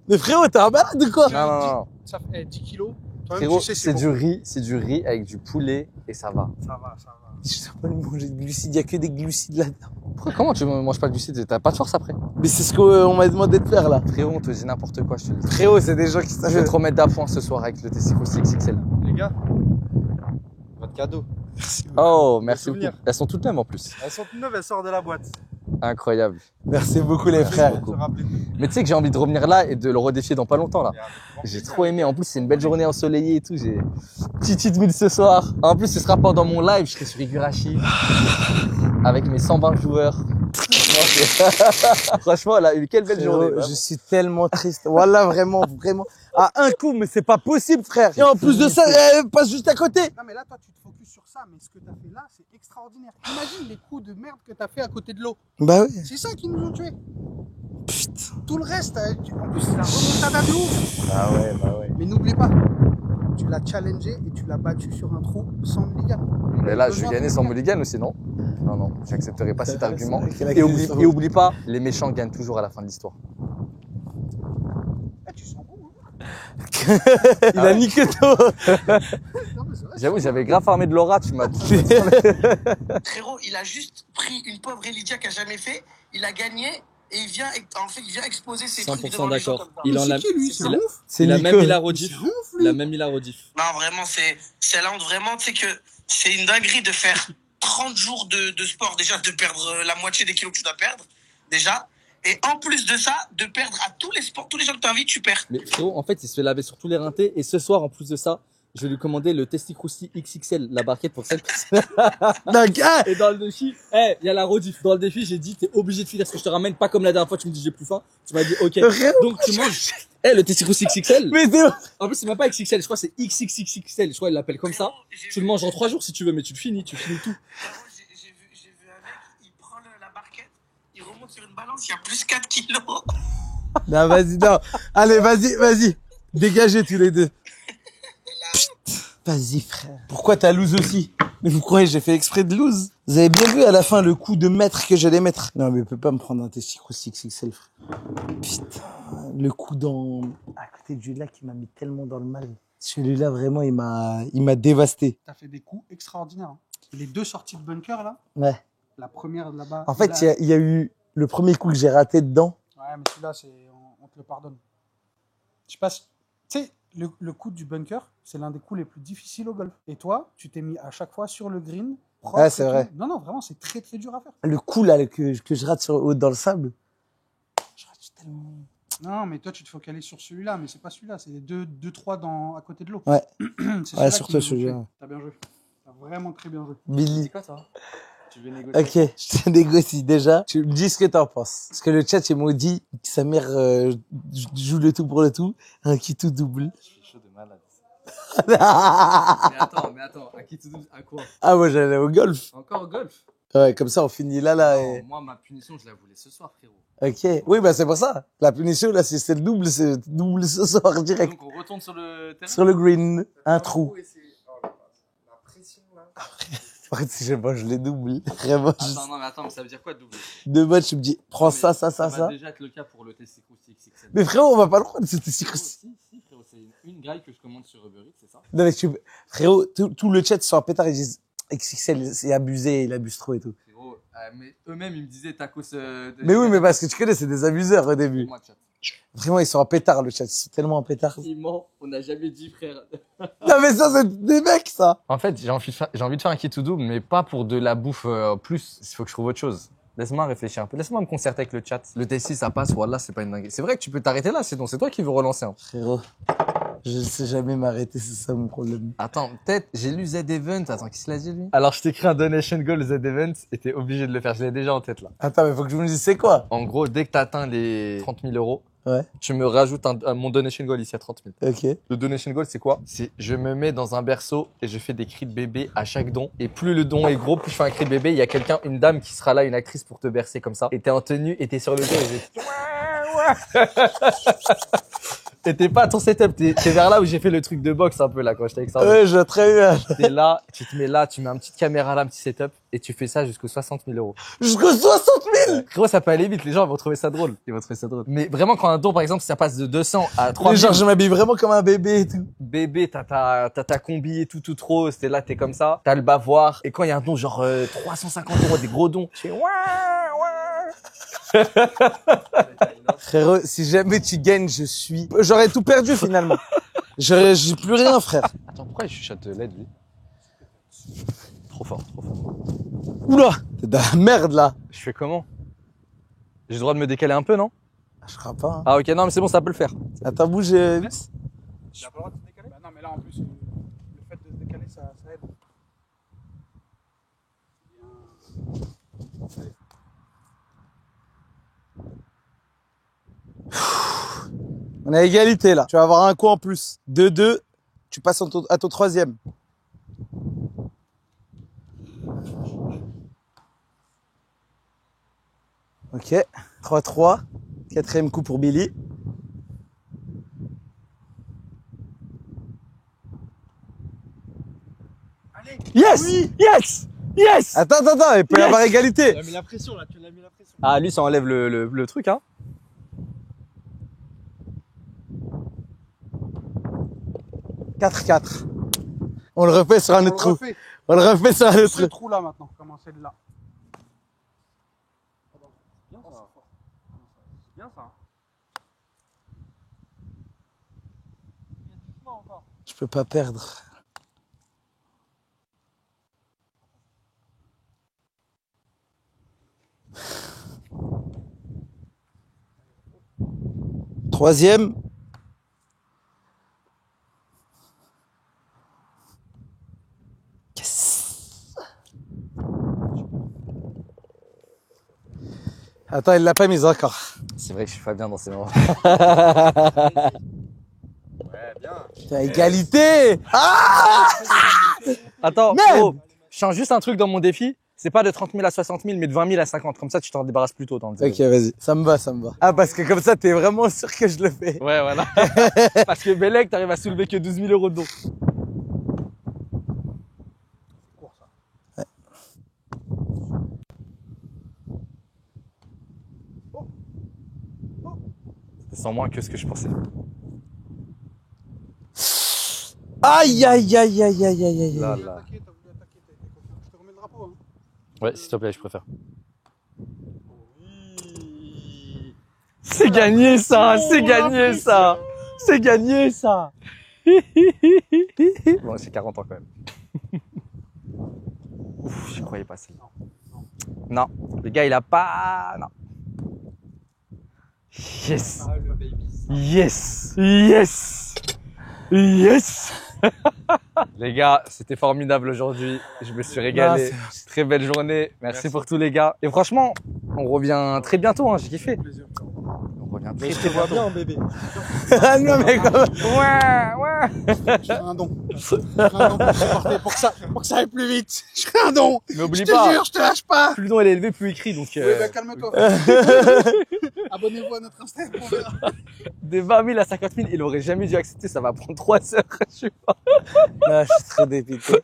Mais frérot, t'es un malade ou quoi? Non. Ça fait 10 kilos. Toi-même, Frérot, tu sais, c'est du riz avec du poulet et ça va. Ça va, ça va. Je sais pas manger de glucides, il y a que des glucides là-dedans. Pourquoi, comment tu manges pas de glucides? T'as pas de force après? Mais c'est ce qu'on m'a demandé de faire là. Frérot, on te dit n'importe quoi, je te le dis. Frérot, c'est des gens qui Je vais savent. te remettre d'appoint ce soir avec le Testicrousti XXL. Les gars, votre cadeau. Oh, merci beaucoup. souvenirs. Elles sont toutes mêmes en plus. Elles sont toutes neuves, elles sortent de la boîte. Incroyable. Merci beaucoup les frères. Pour se rappeler. Mais tu sais que j'ai envie de revenir là et de le redéfier dans pas longtemps là. Et avec grand J'ai plaisir. trop aimé. En plus, c'est une belle journée ensoleillée et tout. J'ai petit cheat meal ce soir. En plus, ce sera pendant mon live. Je serai sur Higurashi avec mes 120 joueurs. Franchement, là, quelle belle journée. Frérot, je suis tellement triste. Voilà, vraiment, vraiment. À un coup, mais c'est pas possible, frère. Et en plus de ça, elle passe juste à côté. Non, mais là, toi, tu te focuses sur ça, mais ce que t'as fait là, c'est extraordinaire. Imagine les coups de merde que t'as fait à côté de l'eau. Bah oui. C'est ça qui nous ont tués. Tout le reste, en plus, c'est la remontada de ouf. Bah ouais. Mais n'oublie pas, tu l'as challengé et tu l'as battu sur un trou sans mulligan. Mais là, je vais gagner sans mulligan aussi, non? Non, j'accepterai pas cet argument. C'est vrai Et qu'il a oublie pas, les méchants gagnent toujours à la fin de l'histoire. Ah, tu sens bon, hein. Il a niqué tout. Non, mais c'est vrai. J'avoue, j'avais grave farmé de l'aura, tu m'as dit. Frérot, il a juste pris une pauvre Elidia qui a jamais fait, il a gagné et il vient exposer ses trucs devant les gens comme ça. Mais c'est qui, lui? C'est un ouf. C'est Il a même mis la Nico. rediff. C'est un ouf, lui. Il a même mis la rediff. Non, vraiment, c'est la honte. Vraiment, tu sais que c'est une dinguerie de faire 30 jours de sport, déjà, de perdre la moitié des kilos que tu dois perdre, déjà. Et en plus de ça, de perdre à tous les sports, tous les gens que tu invites, tu perds. Mais frérot, en fait, il se fait laver sur tous les rintés. Et ce soir, en plus de ça, je vais lui commander le Testicrousti XXL, la barquette pour 5 personnes. Et dans le défi, il y a la rediff. Dans le défi, j'ai dit, t'es obligé de finir ce que je te ramène, pas comme la dernière fois, tu me dis j'ai plus faim. Tu m'as dit, ok. Donc tu manges, le Testicrousti XXL. Mais c'est En plus, c'est même pas XXL, je crois que c'est XXXXL. Je crois qu'il l'appelle comme ça. Tu le manges en 3 jours si tu veux, mais tu finis tout. J'ai vu un mec, il prend la barquette, il remonte sur une balance, il y a plus 4 kilos. Non, vas-y, non. Allez, vas-y. Dégagez tous les deux. Putain. Vas-y, frère. Pourquoi t'as lose aussi? Mais vous croyez que j'ai fait exprès de lose? Vous avez bien vu à la fin le coup de mètre que j'allais mettre? Non, mais il peut pas me prendre un Testicrousti XXL, frère. Putain. Le coup à côté du lac, il m'a mis tellement dans le mal. Celui-là, vraiment, il m'a dévasté. T'as fait des coups extraordinaires. Hein. Les deux sorties de bunker, là. Ouais. La première là-bas. En fait, il y a eu le premier coup que j'ai raté dedans. Ouais, mais celui-là, on te le pardonne. Je sais pas si... Tu sais, le coup du bunker, c'est l'un des coups les plus difficiles au golf. Et toi, tu t'es mis à chaque fois sur le green. Propre Ouais, c'est et tout. vrai. Non, vraiment, c'est très, très dur à faire. Le coup, là, que je rate dans le sable. Je rate tellement. Non, mais toi, tu te focalises sur celui-là, mais c'est pas celui-là. C'est les deux, trois à côté de l'eau. Ouais. C'est Ouais, celui-là sur qui toi, nous ont celui-là. tués. T'as bien joué. T'as vraiment très bien joué. Billy. quoi, toi? Tu veux négocier? Ok, je te négocie déjà. Tu me dis ce que t'en penses. Parce que le chat, ils m'ont dit que sa mère joue le tout pour le tout, un qui tout double. Je suis chaud de malade. Mais attends, à qui tu doubles? À quoi? Ah, moi, j'allais au golf. Encore au golf? Ouais, comme ça, on finit là. Non, Et... moi, ma punition, je la voulais ce soir, frérot. Ok. Oui, bah, c'est pour ça. La punition, là, c'est le double, c'est double ce soir, direct. Donc, on retourne sur le terrain. Sur le green, un trou. La pression là. En fait, si je sais pas, je les double. Vraiment, Attends, non, mais attends, mais ça veut dire quoi, double? deux matchs, tu me dis, prends ça. Ça va déjà être le cas pour le Testicro XXL. Mais frérot, on va pas le prendre, c'était si Si, frérot, c'est une graille que je commande sur Uber Eats, c'est ça? Non, mais frérot, tout le chat sont un pétard, ils disent, XXL, c'est abusé, il abuse trop et tout. Frérot, mais eux-mêmes, ils me disaient tacos. Mais oui, mais parce que tu connais, c'est des abuseurs au début. Moi, chat. Vraiment, ils sont en pétard, le chat. Ils sont tellement en pétard. Il ment, on n'a jamais dit, frère. Non, mais ça, c'est des mecs, ça. En fait, j'ai envie de faire un kit to double, mais pas pour de la bouffe plus. Il faut que je trouve autre chose. Laisse-moi réfléchir un peu. Laisse-moi me concerter avec le chat. Le T6, ça passe. Voilà, c'est pas une dinguerie. C'est vrai que tu peux t'arrêter là, sinon c'est toi qui veux relancer. Hein. Frérot, je ne sais jamais m'arrêter, c'est ça mon problème. Attends, peut-être, j'ai lu Z-Event. Attends, qu'est-ce qu'il a dit, lui? Alors, je t'écris un donation goal Z-Event et t'es obligé de le faire. Je l'ai déjà en tête, là. Attends, mais faut que je me dise c'est quoi? En gros, dès que t'atteins les 30 000 euros, Ouais. tu me rajoutes mon donation goal ici à 30 000. Ok. Le donation goal, c'est quoi? C'est je me mets dans un berceau et je fais des cris de bébé à chaque don. Et plus le don est gros, plus je fais un cri de bébé. Il y a quelqu'un, une dame qui sera là, une actrice pour te bercer comme ça. Et t'es en tenue et t'es sur le dos et et t'es pas à ton setup, t'es vers là où j'ai fait le truc de boxe un peu là quand j'étais avec ça. Ouais, je vois très bien. T'es là, tu te mets là, tu mets une petite caméra là, un petit setup et tu fais ça jusqu'aux 60 000 euros. Jusqu'aux 60 000! Frérot, ça peut aller vite, les gens vont trouver ça drôle. Ils vont trouver ça drôle. Mais vraiment, quand un don, par exemple, si ça passe de 200 à 3000. Genre, je m'habille vraiment comme un bébé et tout. Bébé, t'as ta combi et tout rose, t'es là, t'es comme ça. T'as le bavoir. Et quand il y a un don, genre 350 euros, des gros dons, tu fais Frérot, si jamais tu gagnes, j'aurais tout perdu finalement. J'ai plus rien, frère. Attends, pourquoi il chuchote l'aide, lui? Trop fort, trop fort. Oula, t'es dans la merde là. Je fais comment? J'ai le droit de me décaler un peu, non? Je crois pas. Hein. Ah ok, non mais c'est bon, ça peut le faire. Attends, bouge. Tu n'as pas le droit de se décaler? Bah non, mais là en plus, le fait de se décaler, ça aide. On a égalité là. Tu vas avoir un coup en plus. 2-2, tu passes à ton troisième. Ok. 3-3. Quatrième coup pour Billy. Allez! Yes! Oui. Yes! Yes! Attends, il peut y avoir égalité. Tu as mis la pression là, tu l'as mis la pression. Ah lui ça enlève le truc hein. 4-4. On le refait sur un autre trou. refait. On le refait sur un autre Ce trou. trou là maintenant, commencer de là. Bien ça. Bien ça. Je peux pas perdre. Troisième. Yes. Attends, il l'a pas mise encore. C'est vrai que je suis pas bien dans ces moments. Ouais, bien. T'as égalité. Ah! Attends, Merde. frérot, je change juste un truc dans mon défi. C'est pas de 30 000 à 60 000, mais de 20 000 à 50. Comme ça, tu t'en débarrasses plus tôt dans le Ok, vas-y. Ça me va. Ah, parce que comme ça, t'es vraiment sûr que je le fais. Ouais, voilà. Parce que Bellec, t'arrives à soulever que 12 000 euros de don. Ouais. C'est sans moins que ce que je pensais. Aïe. Là, là. T'as voulu attaquer, t'es confiant. Je te remets le drapeau. Hein. Ouais, s'il te plaît, je préfère. C'est gagné ça, c'est gagné ça, c'est gagné ça. Bon, c'est 40 ans quand même. Ouf, je croyais pas celle-là. Non, le gars il a pas. Non. Yes. Ah, le baby. Yes. Yes. Yes. Les gars, c'était formidable aujourd'hui. Je me suis régalé. Non, Très belle journée. Merci pour tous les gars. Et franchement, on revient très bientôt. Hein, j'ai kiffé. Plaisir. On revient. Il y a un Je très te très vois bientôt. bien, bébé. Ah non, mais comme. Je ferai un don. Je ferai un don pour supporter, pour que ça aille plus vite. Je ferai un don. Mais oublie Je te pas, jure, je te lâche pas. plus le nom est élevé, plus il crie. Donc, Oui, bah calme-toi. Abonnez-vous à notre Insta pour voir. des 20 000 à 50 000, il aurait jamais dû accepter. Ça va prendre 3 heures. Je sais pas. Non, je suis trop dépité.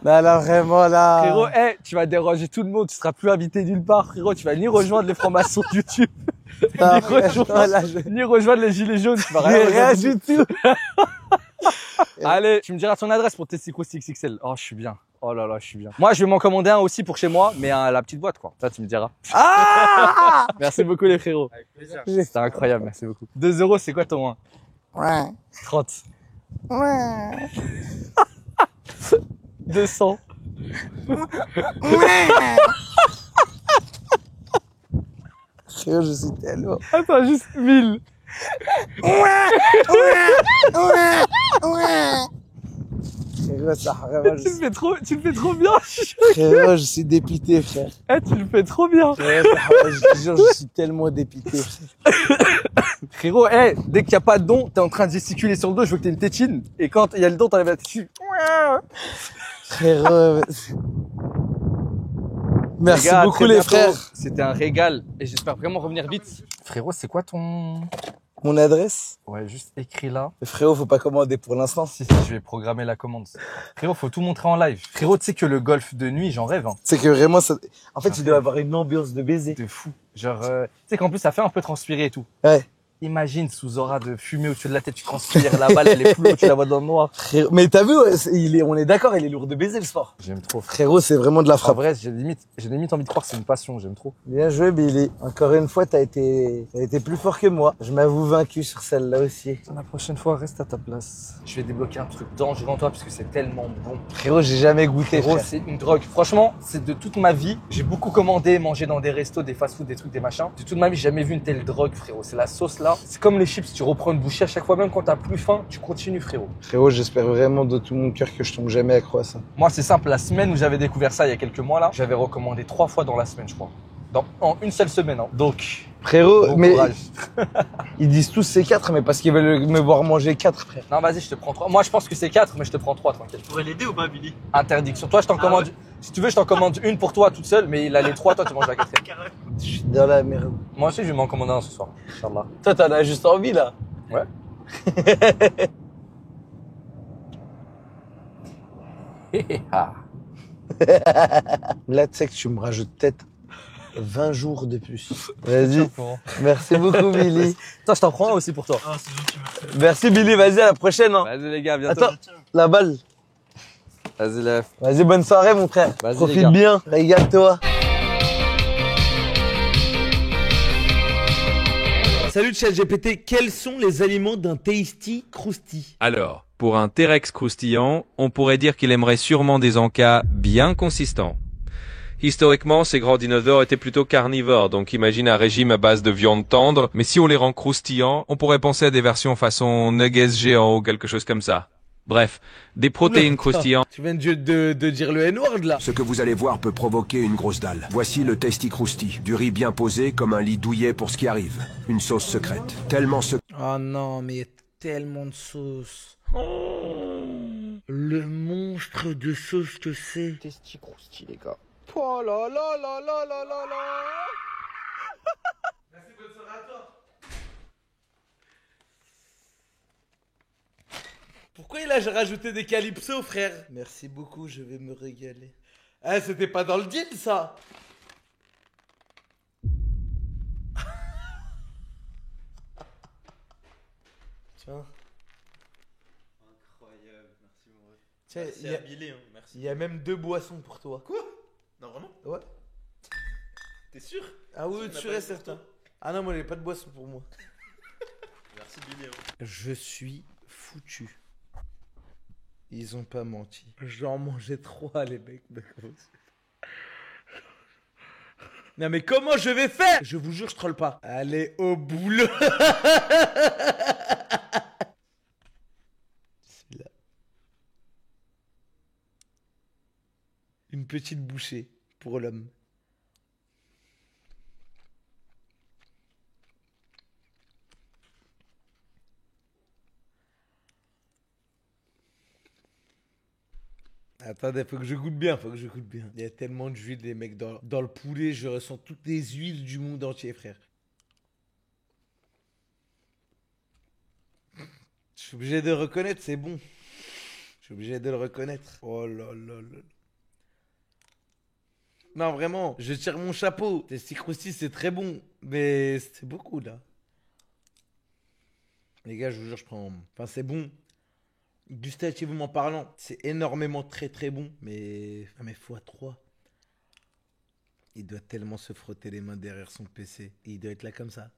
Non, là, vraiment, là. Frérot, hey, tu vas déranger tout le monde. Tu seras plus invité nulle part. Frérot, tu vas ni rejoindre les francs-maçons de YouTube, Ah, ni, rejoindre, là, je. ni rejoindre les gilets jaunes. Tu vas rien Rien rejoindre. du tout. Allez, tu me diras ton adresse pour tester Krusty XXL. Oh, je suis bien. Oh là là, je suis bien. Moi, je vais m'en commander un aussi pour chez moi, mais la petite boîte, quoi. Ça, tu me diras. Ah Merci beaucoup, les frérots. Avec plaisir. C'était incroyable, merci beaucoup. 2 euros, c'est quoi ton 1? Ouais. 30. Ouais. 200. Frérot, je suis tellement. Attends, juste 1000. Frérot, ça, vraiment, je Tu le fais trop bien. Frérot, je suis dépité, frère. Eh, tu le fais trop bien. Frérot, je te jure, je suis tellement dépité, frère. Frérot, hey, dès qu'il n'y a pas de don, t'es en train de gesticuler sur le dos, je veux que t'aies une tétine. Et quand il y a le don, t'enlèves la tétine. Frérot. Merci Les gars, à beaucoup, très les bientôt. frères. C'était un régal. Et j'espère vraiment revenir vite. Frérot, c'est quoi ton... Mon adresse? Ouais, juste écrit là. Frérot, faut pas commander pour l'instant. Si, je vais programmer la commande. Frérot, faut tout montrer en live. Frérot, tu sais que le golf de nuit, j'en rêve. Hein. C'est que vraiment, ça. En fait, il doit avoir une ambiance de baiser. De fou. Genre, tu sais qu'en plus, ça fait un peu transpirer et tout. Ouais. Imagine sous aura de fumée au-dessus de la tête, tu transpires, la balle, elle est floue, tu la vois dans le noir. Frérot, mais t'as vu, ouais, on est d'accord, il est lourd de baiser le sport. J'aime trop. Frérot, c'est vraiment de la En frappe. vrai, j'ai limite envie de croire que c'est une passion, j'aime trop. Bien joué, Billy. Encore une fois, t'as été plus fort que moi. Je m'avoue vaincu sur celle-là aussi. La prochaine fois, reste à ta place. Je vais débloquer un truc dangereux en toi parce que c'est tellement bon. Frérot, j'ai jamais goûté, Frérot, frère. c'est une drogue. Franchement, c'est de toute ma vie. J'ai beaucoup commandé, mangé dans des restos, des fast-food, des trucs, des machins. De toute ma vie, j'ai jamais vu une telle drogue, frérot. C'est la sauce là. C'est comme les chips, tu reprends une bouchée à chaque fois, même quand t'as plus faim, tu continues, frérot. Frérot, j'espère vraiment de tout mon cœur que je tombe jamais accro à ça. Moi, c'est simple. La semaine où j'avais découvert ça il y a quelques mois là, j'avais recommandé 3 fois dans la semaine, je crois. En une seule semaine, hein. Donc, Frérot, bon mais courage. ils disent tous c'est 4, mais parce qu'ils veulent me voir manger 4, frère. Non, vas-y, je te prends 3. Moi, je pense que c'est 4, mais je te prends 3, tranquille. Tu pourrais l'aider ou pas, Billy? Interdiction. Toi, je t'en commande. Si tu veux, je t'en commande une pour toi toute seule, mais il a les 3, toi, tu manges la 4e. Je suis dans la merde. Moi aussi, je vais m'en commander un ce soir. Inch'Allah. Toi, t'en as juste envie, là. Ouais. Là, tu sais que tu me rajoutes peut-être 20 jours de plus. Vas-y. Merci beaucoup, Billy. Toi, je t'en prends un aussi pour toi. Ah, c'est gentil, merci. Merci, Billy. Vas-y, à la prochaine. Hein. Vas-y, les gars, à bientôt. Attends, la balle. Vas-y, lève. Vas-y, bonne soirée, mon frère. Vas-y, les Profite gars. bien. Régale-toi. Salut ChatGPT, quels sont les aliments d'un Tasty Krusty? Alors, pour un T-Rex croustillant, on pourrait dire qu'il aimerait sûrement des encas bien consistants. Historiquement, ces grands dinosaures étaient plutôt carnivores, donc imagine un régime à base de viande tendre, mais si on les rend croustillants, on pourrait penser à des versions façon nuggets géants ou quelque chose comme ça. Bref, des protéines croustillantes. Tu viens de dire le N-word là. Ce que vous allez voir peut provoquer une grosse dalle. Voici le Tasty Krusty. Du riz bien posé comme un lit douillet pour ce qui arrive. Une sauce secrète. Tellement secrète. Oh non, mais il y a tellement de sauce. Le monstre de sauce que c'est. Tasty Krusty, les gars. Oh là là là là là là là. Merci, bonne soirée à toi. Pourquoi il a rajouté des calypso, frère? Merci beaucoup, je vais me régaler. Ah, c'était pas dans le deal, ça. Tiens. Incroyable, merci mon ref. Tiens, Merci il y a- à Billy, hein, merci. Il y a même 2 boissons pour toi. Quoi? Non, vraiment? Ouais. T'es sûr? Ah oui, Ça, on a sûr pas et eu pour certain. toi. Ah non, moi, j'ai pas de boisson pour moi. Merci Billy. Hein. Je suis foutu. Ils ont pas menti. J'en mangeais 3, les mecs. Non mais comment je vais faire? Je vous jure, je troll pas. Allez au boulot. Celui-là. Une petite bouchée pour l'homme. Attendez, faut que je goûte bien, faut que je goûte bien. Il y a tellement d'huile, les mecs, dans le poulet, je ressens toutes les huiles du monde entier, frère. Je suis obligé de le reconnaître, c'est bon. Je suis obligé de le reconnaître. Oh là là là. Non, vraiment, je tire mon chapeau. Testi Crousti, c'est très bon, mais c'est beaucoup, là. Les gars, je vous jure, je prends... Enfin, c'est bon. Gustativement parlant, c'est énormément très très bon, mais... Ah, mais x3. Il doit tellement se frotter les mains derrière son PC. Et il doit être là comme ça.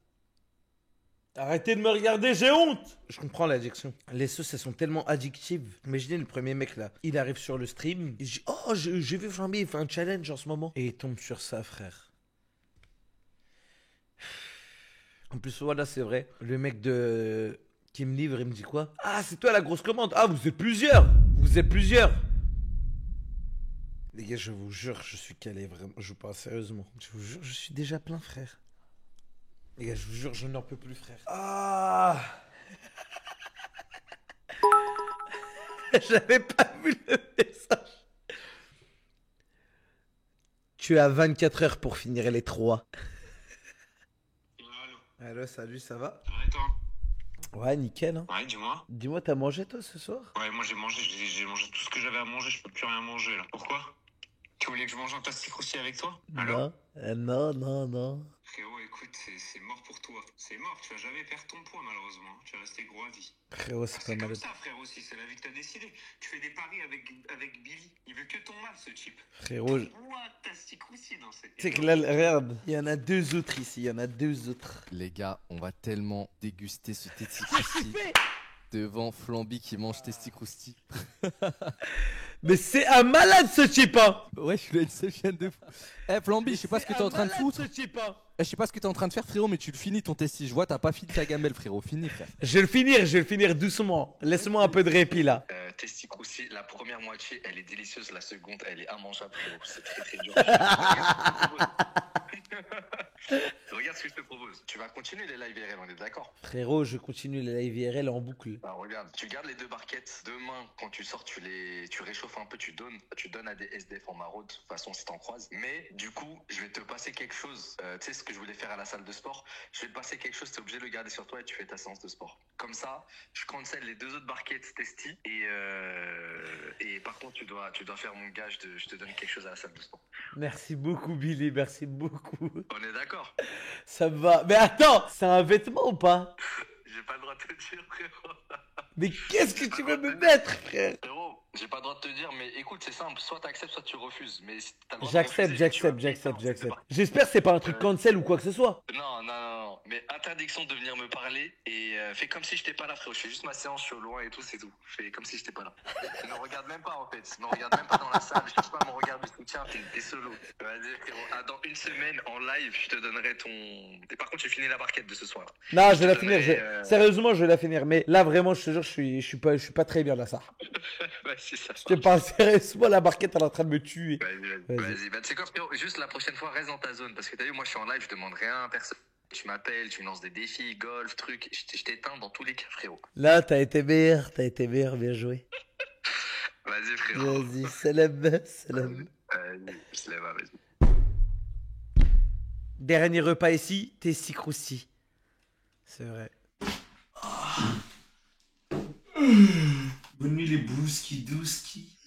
Arrêtez de me regarder, j'ai honte! Je comprends l'addiction. Les sauces, elles sont tellement addictives. Imaginez le premier mec là. Il arrive sur le stream. Il dit, oh, j'ai vu Flamby, il fait un challenge en ce moment. Et il tombe sur ça, frère. En plus, voilà, c'est vrai. Le mec qui me livre, il me dit quoi? Ah, c'est toi la grosse commande. Ah, vous êtes plusieurs. Vous êtes plusieurs. Les gars, je vous jure, je suis calé, vraiment. Je vous parle sérieusement. Je vous jure, je suis déjà plein, frère. Les gars, je vous jure, je n'en peux plus, frère. Ah. J'avais pas vu le message. Tu as 24 heures pour finir les 3. Allô, salut, ça va? Ouais, toi? Ouais, nickel. Hein. Ouais, dis-moi. Dis-moi, t'as mangé toi ce soir? Ouais, moi j'ai mangé tout ce que j'avais à manger, je peux plus rien manger là. Pourquoi? Tu voulais que je mange un Tasty Crousti avec toi? Allô? Non. Frérot, écoute, c'est mort pour toi. C'est mort, tu vas jamais perdre ton poids malheureusement. Tu vas rester gros à vie. Frérot, c'est pas mal. C'est comme ça, frérot, aussi, c'est la vie que t'as décidé. Tu fais des paris avec Billy. Il veut que ton mal, ce type. Frérot, Tasty Crousti dans cette... Tu sais que là, regarde, il y en a 2 autres ici, il y en a 2 autres. Les gars, on va tellement déguster ce Tasty Crousti devant Flamby qui mange Tasty Crousti. Mais c'est un malade ce type, hein. Ouais, je suis là une seule chaîne de fou. Eh Flamby, je sais pas ce que t'es en train de foutre. Je sais pas ce que t'es en train de faire, frérot, mais tu le finis ton Tasty. Je vois, t'as pas fini ta gamelle, frérot. Fini, frère. Je vais le finir doucement. Laisse-moi un peu de répit là. Tasty Crousti, la première moitié, elle est délicieuse, la seconde, elle est immangeable, frérot. C'est très très dur. Regarde ce que je te propose. Tu vas continuer les live IRL, on est d'accord? Frérot, je continue les live IRL en boucle. Bah, regarde, tu gardes les 2 barquettes. Demain, quand tu sors, tu réchauffes un peu, tu donnes à des SDF en maraude, de toute façon si t'en croises. Mais du coup, je vais te passer quelque chose. Tu sais ce que je voulais faire à la salle de sport? Je vais te passer quelque chose, t'es obligé de le garder sur toi et tu fais ta séance de sport. Comme ça, je cancelle les 2 autres barquettes Tasty et par contre, tu dois faire mon gage de je te donne quelque chose à la salle de sport. Merci beaucoup Billy, merci beaucoup. On est d'accord? Ça me va. Mais attends, c'est un vêtement ou pas? J'ai pas le droit de te dire, frérot. Mais qu'est-ce que tu veux me mettre, frère? Frérot, j'ai pas le droit de te dire, mais écoute, c'est simple, soit t'acceptes, soit tu refuses. Mais si t'as le droit J'accepte. J'espère que c'est pas un truc cancel ou quoi que ce soit. Non. Mais interdiction de venir me parler et fais comme si j'étais pas là, frérot. Je fais juste ma séance, je suis au loin et tout, c'est tout. Fais comme si j'étais pas là. Ne me regarde même pas en fait. Ne me regarde même pas dans la salle. Je cherche pas mon regard de soutien, t'es solo. Vas-y, frérot. Ah, dans une semaine en live, je te donnerai ton. Et par contre, tu finis la barquette de ce soir. Non, je vais la finir. Sérieusement, je vais la finir. Mais là, vraiment, je te jure, je suis pas très bien là, ça. Ouais, c'est ça. Je te parle sérieusement, la barquette elle est en train de me tuer. Vas-y. Bah, tu sais quoi, frérot, juste la prochaine fois, reste dans ta zone. Parce que t'as vu, moi, je suis en live, je demande rien à personne. Tu m'appelles, tu me lances des défis, golf, trucs. Je t'éteins dans tous les cas, frérot. Là, t'as été meilleur, bien joué. Vas-y, frérot. Vas-y, salam. Vas-y, salam, vas-y. Dernier repas ici, Tasty Crousti. C'est vrai. Bonne nuit les bouski douski.